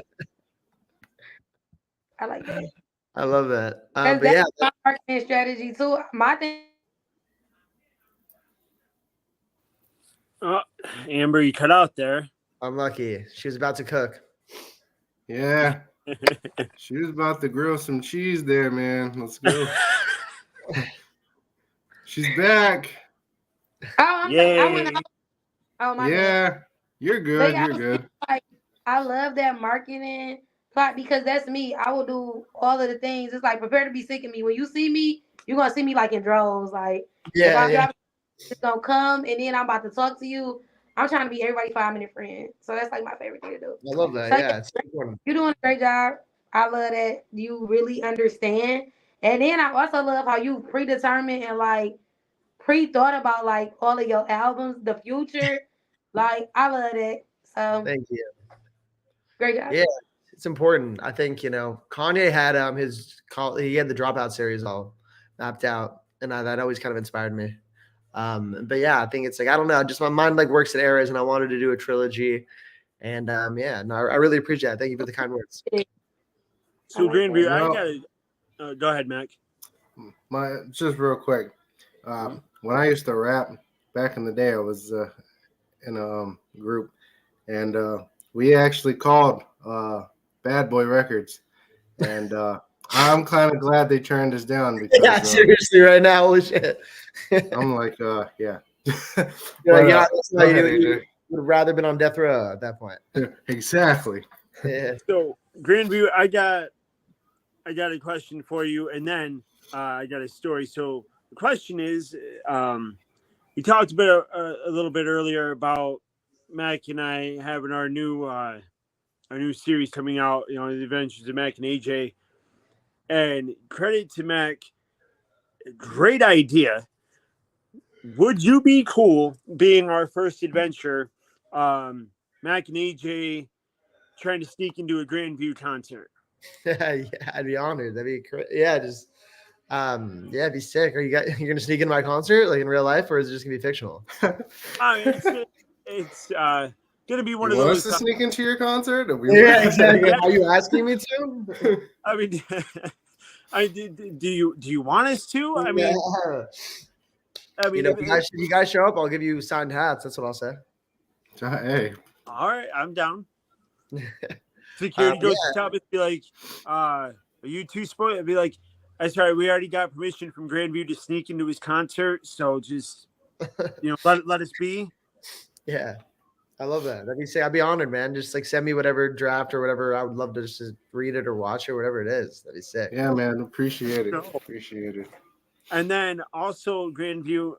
I like that. I love that. But that's my marketing strategy too. My thing. Amber, you cut out there. I'm lucky. She was about to cook. Yeah. She was about to grill some cheese there, man. Let's go. She's back. Oh, my yeah. bad. You're good. Yeah, you're good. Like, I love that marketing plot because that's me. I will do all of the things. It's like prepare to be sick of me. When you see me, you're gonna see me like in droves. Like if I'm dropping, it's gonna come and then I'm about to talk to you. I'm trying to be everybody's 5 minute friend. So that's like my favorite thing to do. I love that. So, yeah, it's important. You're doing a great job. I love that you really understand. And then I also love how you predetermined and like pre-thought about like all of your albums, the future. Like I love that. So Thank you. Great job. Yeah, it's important. I think Kanye had he had the Dropout series all mapped out, and that always kind of inspired me. But yeah, I think it's like I don't know, just my mind like works in eras, and I wanted to do a trilogy, and I really appreciate it. Thank you for the kind words. So GrandView, I got go ahead, Mac. Just real quick. when I used to rap back in the day, I was in a group, and we actually called Bad Boy Records, and I'm kind of glad they turned us down because Yeah, seriously, right now, holy shit. I'm like, yeah. You would have rather been on death row at that point. Exactly. Yeah. So, GrandView, I got a question for you, and then I got a story. So the question is, we talked a little bit earlier about Mac and I having our new series coming out. You know, the Adventures of Mac and AJ. And credit to Mac, great idea. Would you be cool being our first adventure? Mac and AJ trying to sneak into a GrandView concert. Yeah, I'd be honored. That'd be just it'd be sick. You're gonna sneak in my concert like in real life, or is it just gonna be fictional? It's gonna be one you of want those. Us to sneak into your concert? Yeah, exactly. Are you asking me to? I mean, do you want us to? I mean, if you guys show up, I'll give you signed hats. That's what I'll say. Hey. All right, I'm down. Security goes to top and be like, are you too spoiled? I'd be like, that's right, we already got permission from GrandView to sneak into his concert, so just let us be. Yeah. I love that. That'd be sick. I'd be honored, man. Just like send me whatever draft or whatever. I would love to just read it or watch it, whatever it is. That'd be sick. Yeah, man. Appreciate it. Appreciate it. And then also, GrandView,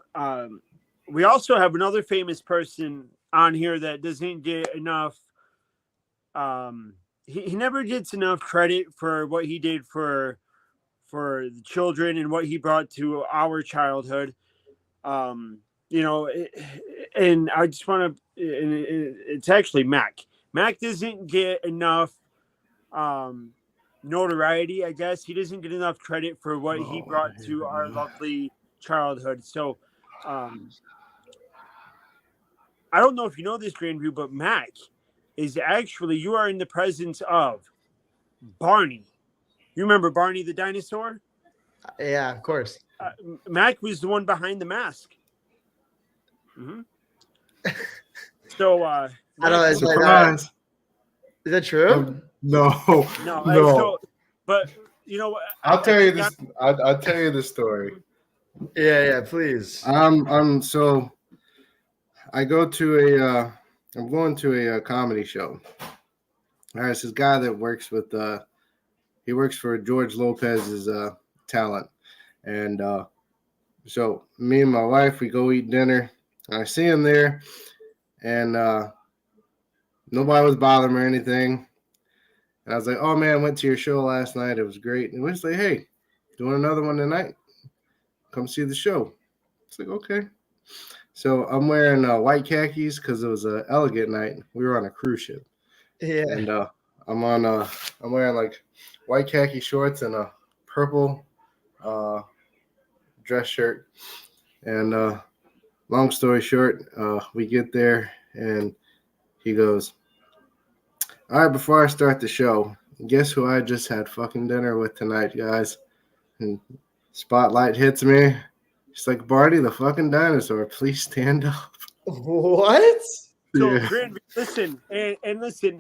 we also have another famous person on here that doesn't get enough. He never gets enough credit for what he did for the children and what he brought to our childhood. And I just want to. It's actually Mac. Mac doesn't get enough notoriety, I guess. He doesn't get enough credit for what he brought to our lovely childhood. So, I don't know if you know this, GrandView, but Mac is actually, you are in the presence of Barney. You remember Barney the dinosaur? Yeah, of course. Mac was the one behind the mask. Mm-hmm. So, I don't know. Surprise. Is that true? No. So, but you know what? I'll tell you this. I'll tell you the story. Yeah, please. So I go to I'm going to a comedy show. All right, it's this guy that works with he works for George Lopez's talent, and so me and my wife, we go eat dinner. I see him there, and nobody was bothering me or anything. And I was like, "Oh man, I went to your show last night. It was great." And we was like, "Hey, doing another one tonight? Come see the show." It's like, okay. So I'm wearing white khakis because it was an elegant night. We were on a cruise ship. Yeah. And I'm wearing like white khaki shorts and a purple dress shirt. And long story short, we get there and he goes, "All right, before I start the show, guess who I just had fucking dinner with tonight, guys?" And spotlight hits me. She's like, "Barney the fucking dinosaur, please stand up." What? So, Yeah. GrandView, listen, and listen,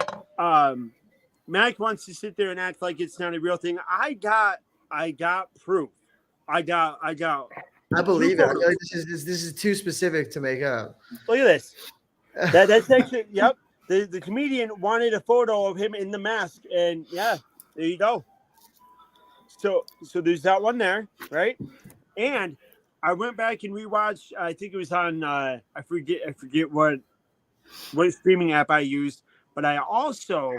Mac wants to sit there and act like it's not a real thing. I got proof. I believe it. I feel like this is too specific to make up. Look at this. That's actually, yep. The comedian wanted a photo of him in the mask, and yeah, there you go. So there's that one there, right? And I went back and rewatched. I think it was on I forget what streaming app I used, but I also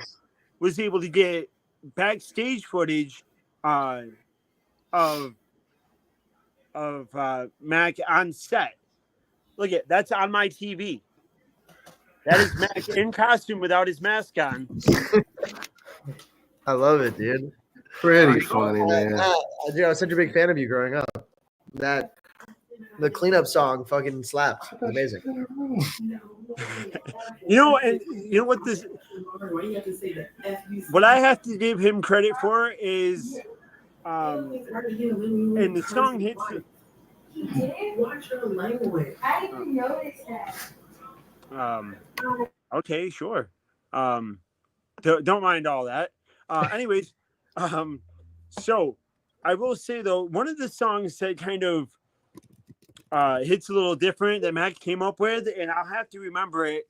was able to get backstage footage of Mac on set. Look at that's on my TV. That is Mac in costume without his mask on. I love it, dude. Pretty funny, man. Dude, I was such a big fan of you growing up. The cleanup song fucking slapped. Amazing. And you know what this? What I have to give him credit for is, and the song hits. Watch your language. I didn't notice that. Okay, sure. Don't mind all that. Anyways, so I will say though, one of the songs that kind of hits a little different that Mac came up with, and I'll have to remember it.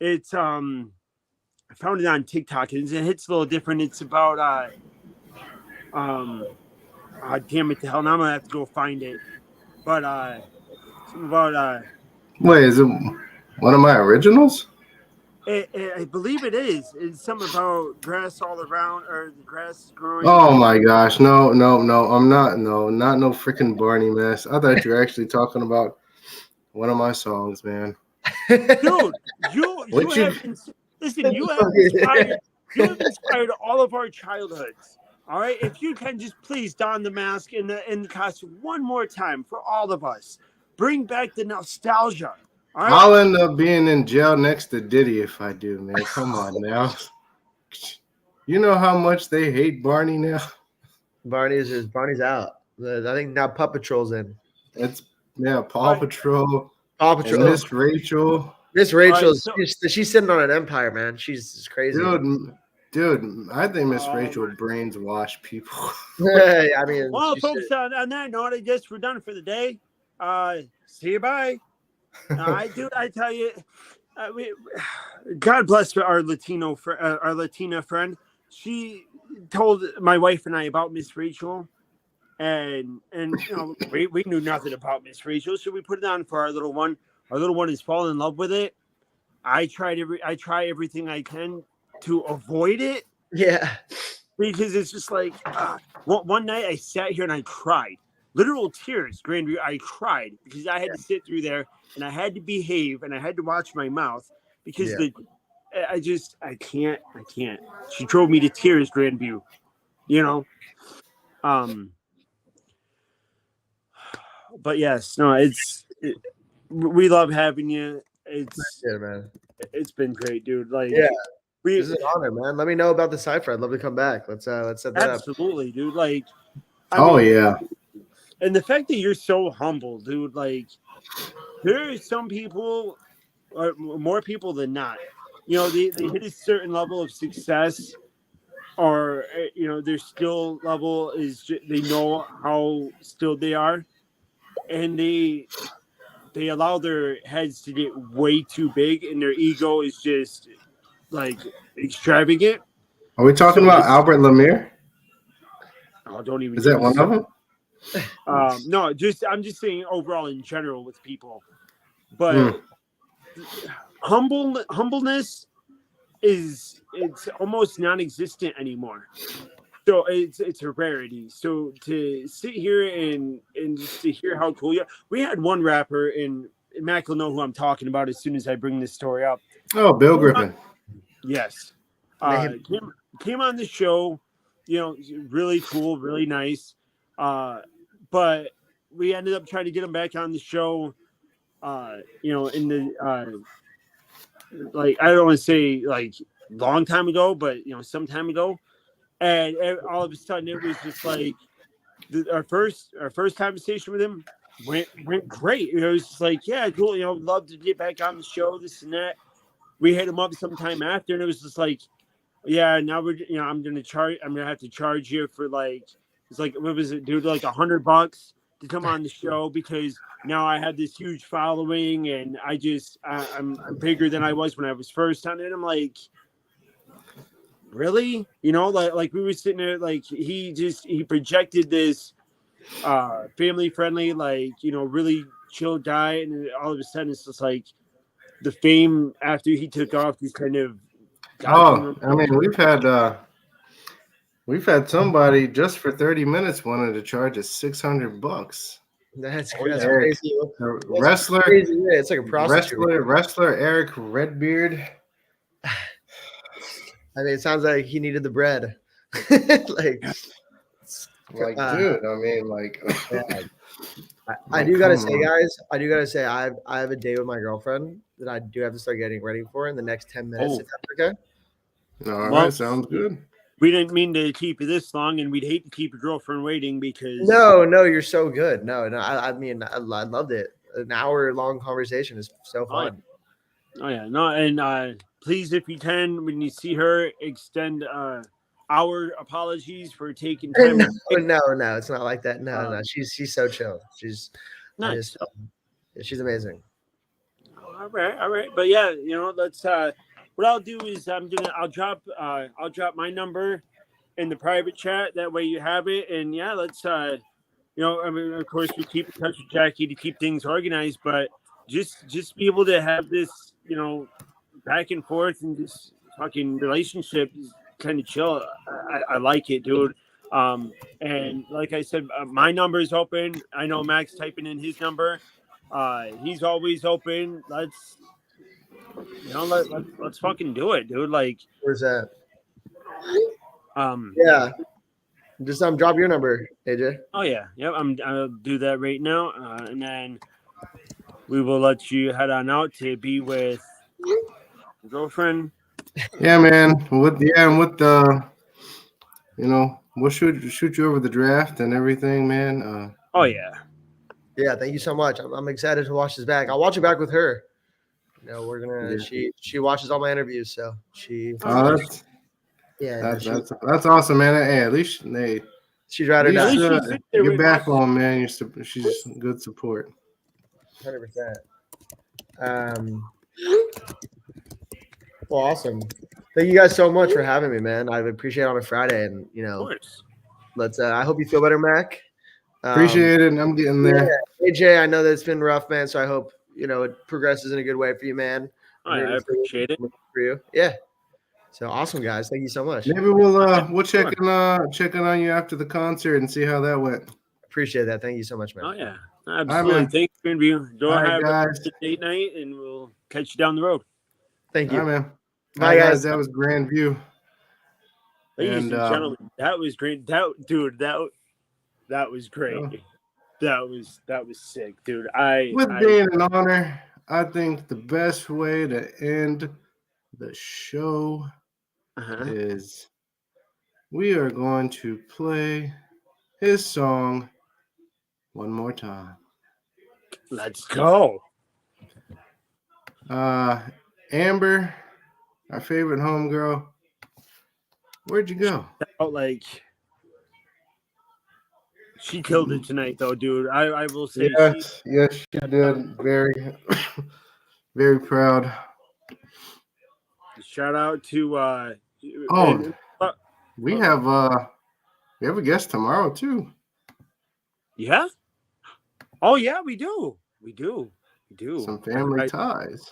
It's I found it on TikTok, and it hits a little different. It's about damn it to hell, now I'm gonna have to go find it. But something about Wait, is it one of my originals? I believe it is. It's something about grass all around, or the grass is growing. Oh my gosh, no, no, no, I'm not, no, not no freaking Barney mess. I thought you were actually talking about one of my songs, man. Dude, you What you? have listen. You have inspired all of our childhoods. All right, if you can just please don the mask and the costume one more time for all of us, bring back the nostalgia. All right, I'll end up being in jail next to Diddy if I do, man. Come on now. You know how much they hate Barney now? Barney's out. I think now Pup Patrol's in. It's Paw Patrol Paw and Patrol. Miss Rachel. Miss Rachel, she's sitting on an empire, man. She's crazy. Dude, I think Miss Rachel brains wash people. I mean, well, folks, on that note, I guess we're done for the day. See you, bye. I tell you, God bless our Latina friend. She told my wife and I about Miss Rachel, and we knew nothing about Miss Rachel, so we put it on for our little one. Our little one has fallen in love with it. I try everything I can to avoid it. Yeah, because it's just like one night I sat here and I cried, literal tears. GrandView, I cried because I had to sit through there and I had to behave and I had to watch my mouth because I can't. She drove me to tears, GrandView. But yes, no, we love having you. It's been great, dude. Like, this is an honor, man. Let me know about the cipher. I'd love to come back. Let's set that up. Absolutely, dude. Like, yeah. And the fact that you're so humble, dude. Like, there are some people, or more people than not, they hit a certain level of success, or their skill level is they know how skilled they are, and they allow their heads to get way too big, and their ego is just like extravagant. Are we talking about Albert Lemire? Oh, don't even. Is that one of them? No, I'm just saying overall in general with people, but humbleness it's almost non-existent anymore. So it's a rarity. So to sit here and just to hear how cool you are. We had one rapper, and Mac will know who I'm talking about as soon as I bring this story up. Oh, Bill Griffin. Yes. Came on the show, really cool, really nice. But we ended up trying to get him back on the show, in the like, I don't want to say like long time ago, but some time ago. And all of a sudden it was just like our first conversation with him went great. It was just like, yeah, cool, love to get back on the show, this and that. We hit him up sometime after, and it was just like, yeah, now we're I'm gonna have to charge you for like, it's like, what was it, dude, like $100 to come on the show because now I have this huge following and I'm bigger than I was when I was first on it. I'm like, really? Like we were sitting there, like he projected this family friendly, like, really chill guy, and all of a sudden it's just like the fame after he took off, he's kind of I mean, we've had somebody just for 30 minutes wanted to charge us $600. That's Eric, crazy. Wrestler. Crazy. Yeah, it's like a prostitute. Wrestler Eric Redbeard. I mean, it sounds like he needed the bread. dude, I mean, like, I do gotta say, guys, I have a date with my girlfriend that I do have to start getting ready for in the next 10 minutes. If that's okay. All right, sounds good. we didn't mean to keep you this long, and we'd hate to keep your girlfriend waiting because No, you're so good. No, I mean, I loved it. An hour-long conversation is so fun. Oh yeah, no, and please, if you can, when you see her, extend our apologies for taking time. No, it's not like that. No, she's so chill. She's nice. She's amazing. All right, but yeah, let's. What I'll do is I'll drop my number in the private chat. That way you have it, and yeah, let's. I mean, of course, we keep in touch with Jackie to keep things organized, but just be able to have this, back and forth and this fucking relationship is kind of chill. I like it, dude. And like I said, my number is open. I know Max typing in his number. He's always open. Let's fucking do it, dude. Like, where's that? Yeah. Just drop your number, AJ. Oh yeah, yep. I'll do that right now, and then we will let you head on out to be with your girlfriend. Yeah, man. With the, we'll shoot you over the draft and everything, man. Oh yeah. Yeah, thank you so much. I'm excited to watch this back. I'll watch it back with her. We're gonna. Yeah. She watches all my interviews, so she. That's awesome, man. Hey, at least she'd rather not. Your backbone, man. She's good support. 100%. Well, awesome. Thank you guys so much for having me, man. I appreciate it on a Friday, and let's. I hope you feel better, Mac. Appreciate it. I'm getting there. Yeah. AJ, I know that it's been rough, man. So I hope it progresses in a good way for you, man. I appreciate it for you. Yeah. So awesome, guys. Thank you so much. Maybe we'll check in on you after the concert and see how that went. Appreciate that. Thank you so much, man. Oh yeah, absolutely. Right, thanks, GrandView. Go have a date night, and we'll catch you down the road. Thank you, man. Bye, guys. That was GrandView. Ladies and gentlemen, that was great. That was great. That was sick, dude. Being an honor, I think the best way to end the show is we are going to play his song one more time. Let's go. Amber, our favorite homegirl, where'd you go? Like, she killed it tonight, though, dude. I will say. Yes, she did. Very, very proud. Shout out to. We have a guest tomorrow too. Yeah. Oh yeah, we do. Some family ties.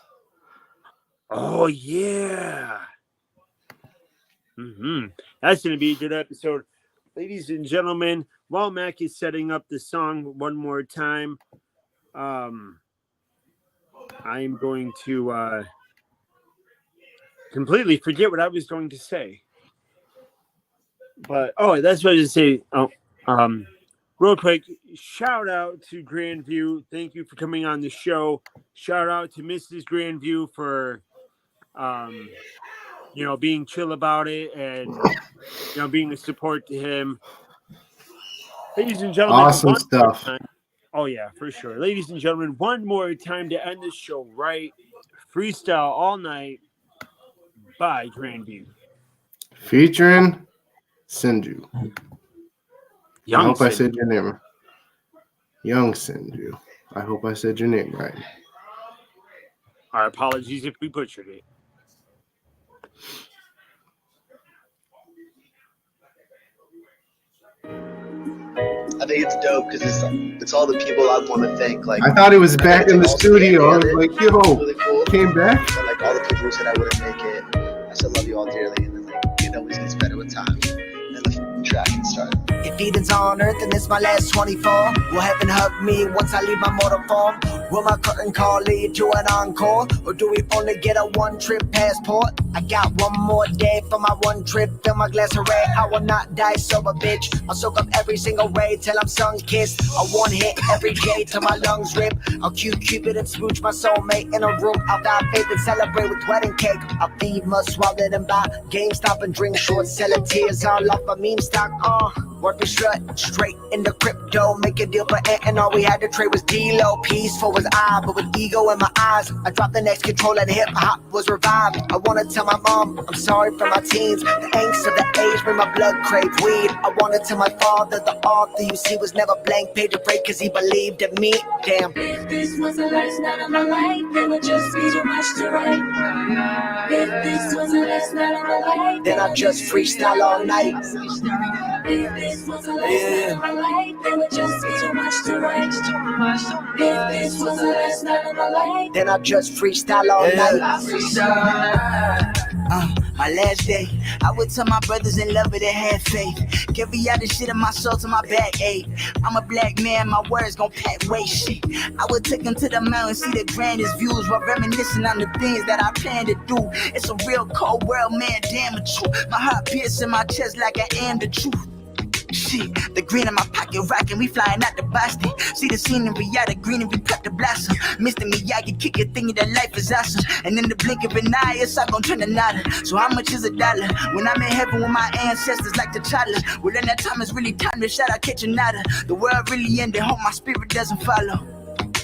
Oh yeah. That's gonna be a good episode, ladies and gentlemen. While Mac is setting up the song one more time, I'm going to completely forget what I was going to say. But that's what I was going to say. Real quick, shout out to GrandView. Thank you for coming on the show. Shout out to Mrs. GrandView for being chill about it and being a support to him. Ladies and gentlemen, awesome stuff. Oh yeah, for sure. Ladies and gentlemen, one more time to end this show right. Freestyle All Night by GrandView. Featuring Sinju. I hope Sinju. I said your name. Young Sinju. I hope I said your name right. Our apologies if we butchered it. I think it's dope because it's all the people I want to thank. Like, I thought he was back in the studio. I was like, yo, really cool. Came back. But like all the people who said I wouldn't make it, I said love you all dearly, and then it always gets better with time. And the track can start. If Eden's on earth and it's my last 24, will heaven hug me once I leave my mortal form? Will my curtain call lead to an encore? Or do we only get a one-trip passport? I got one more day for my one trip. Fill my glass of red, I will not die sober, bitch. I'll soak up every single ray till I'm sun-kissed. A one hit every day till my lungs rip. I'll cue Cupid and smooch my soulmate in a room. I'll die faith and celebrate with wedding cake. I'll feed my swallowed and buy GameStop and drink short, selling tears all off a meme stock. Work and strut straight into crypto. Make a deal for Ant and all we had to trade was D-Lo. Peaceful was I, but with ego in my eyes, I dropped the next control and hip-hop was revived. I wanna tell my mom I'm sorry for my teens. The angst of the age made my blood crave weed. I wanna tell my father the author you see was never blank page afraid cause he believed in me. Damn. If this was the last night of my life, then it'd just be too much to write. If this was the last night of my life, then I just freestyle all night. If this was the last night of my life, then it'd just be too much to write. If this was the last night of my life, then I just freestyle all night. My last day, I would tell my brothers in love that had faith. Carry out the shit in my soul to my back ache. I'm a black man, my words gon' pack weight shit. I would take them to the mountain, see the grandest views while reminiscing on the things that I plan to do. It's a real cold world, man, damn it true. My heart piercing my chest like I am the truth. Shit, the green in my pocket rockin', we flying out to Boston. See the scenery, out the greenery, cut the blossom. Mr. Miyagi, kick it, thinking that life is awesome. And in the blink of an eye, it's all gon' turn to nada. So how much is $1? When I'm in heaven with my ancestors like T'Challa. Well, in that time, it's really time to shout out Kitchenada. The world really ended, hope my spirit doesn't follow.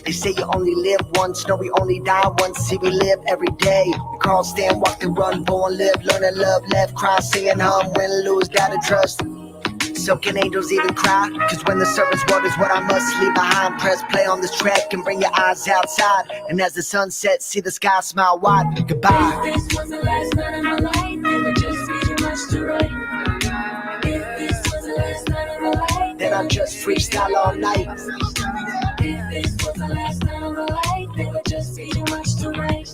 They say you only live once, no, we only die once. See, we live every day. We crawl, stand, walk, and run, born, live, learn, and love, left, cry, sing, and hum, win, lose, gotta trust. Silken angels even cry, cause when the servant's word is what I must leave behind. Press play on this track and bring your eyes outside. And as the sun sets, see the sky smile wide. Goodbye. if this was the last night of my life, then it'd just be too much to write. If this was the last night of my life, then I just freestyle all night. If this was the last night of my life, then it'd just be too much to write.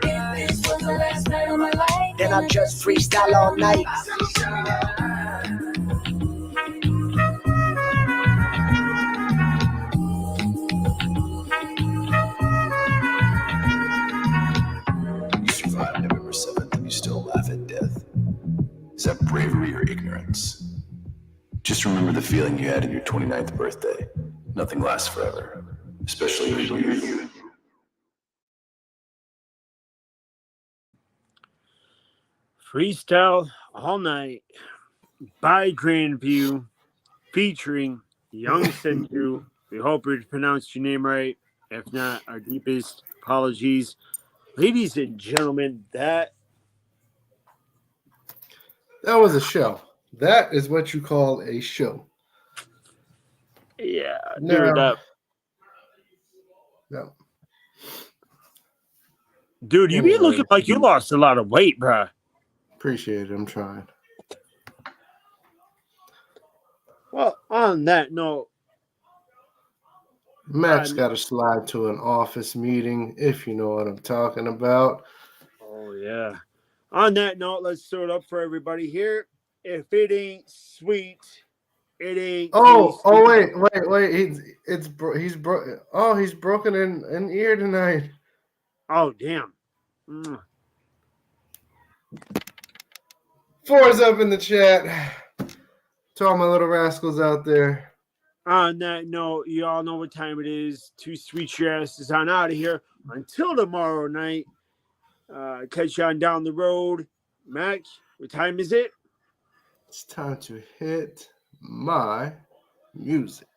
If this was the last night of my life, then I just freestyle all night. You survived November 7th and you still laugh at death. Is that bravery or ignorance? Just remember the feeling you had in your 29th birthday. Nothing lasts forever, especially if you're you. Freestyle All Night by GrandView featuring Young Senju. We hope we pronounced your name right. If not, our deepest apologies. Ladies and gentlemen, that was a show. That is what you call a show. Yeah, No. Dude, you be looking like you lost a lot of weight, bruh. Appreciate it. I'm trying. Well, on that note, Max got to slide to an office meeting, if you know what I'm talking about. Oh, yeah. On that note, let's throw it up for everybody here. If it ain't sweet, it ain't. Wait. He's broken an ear tonight. Oh, damn. 4's up in the chat. To all my little rascals out there. On that note, you all know what time it is. 2 sweet your asses on out of here. Until tomorrow night. Catch you on down the road. Mac, what time is it? It's time to hit my music.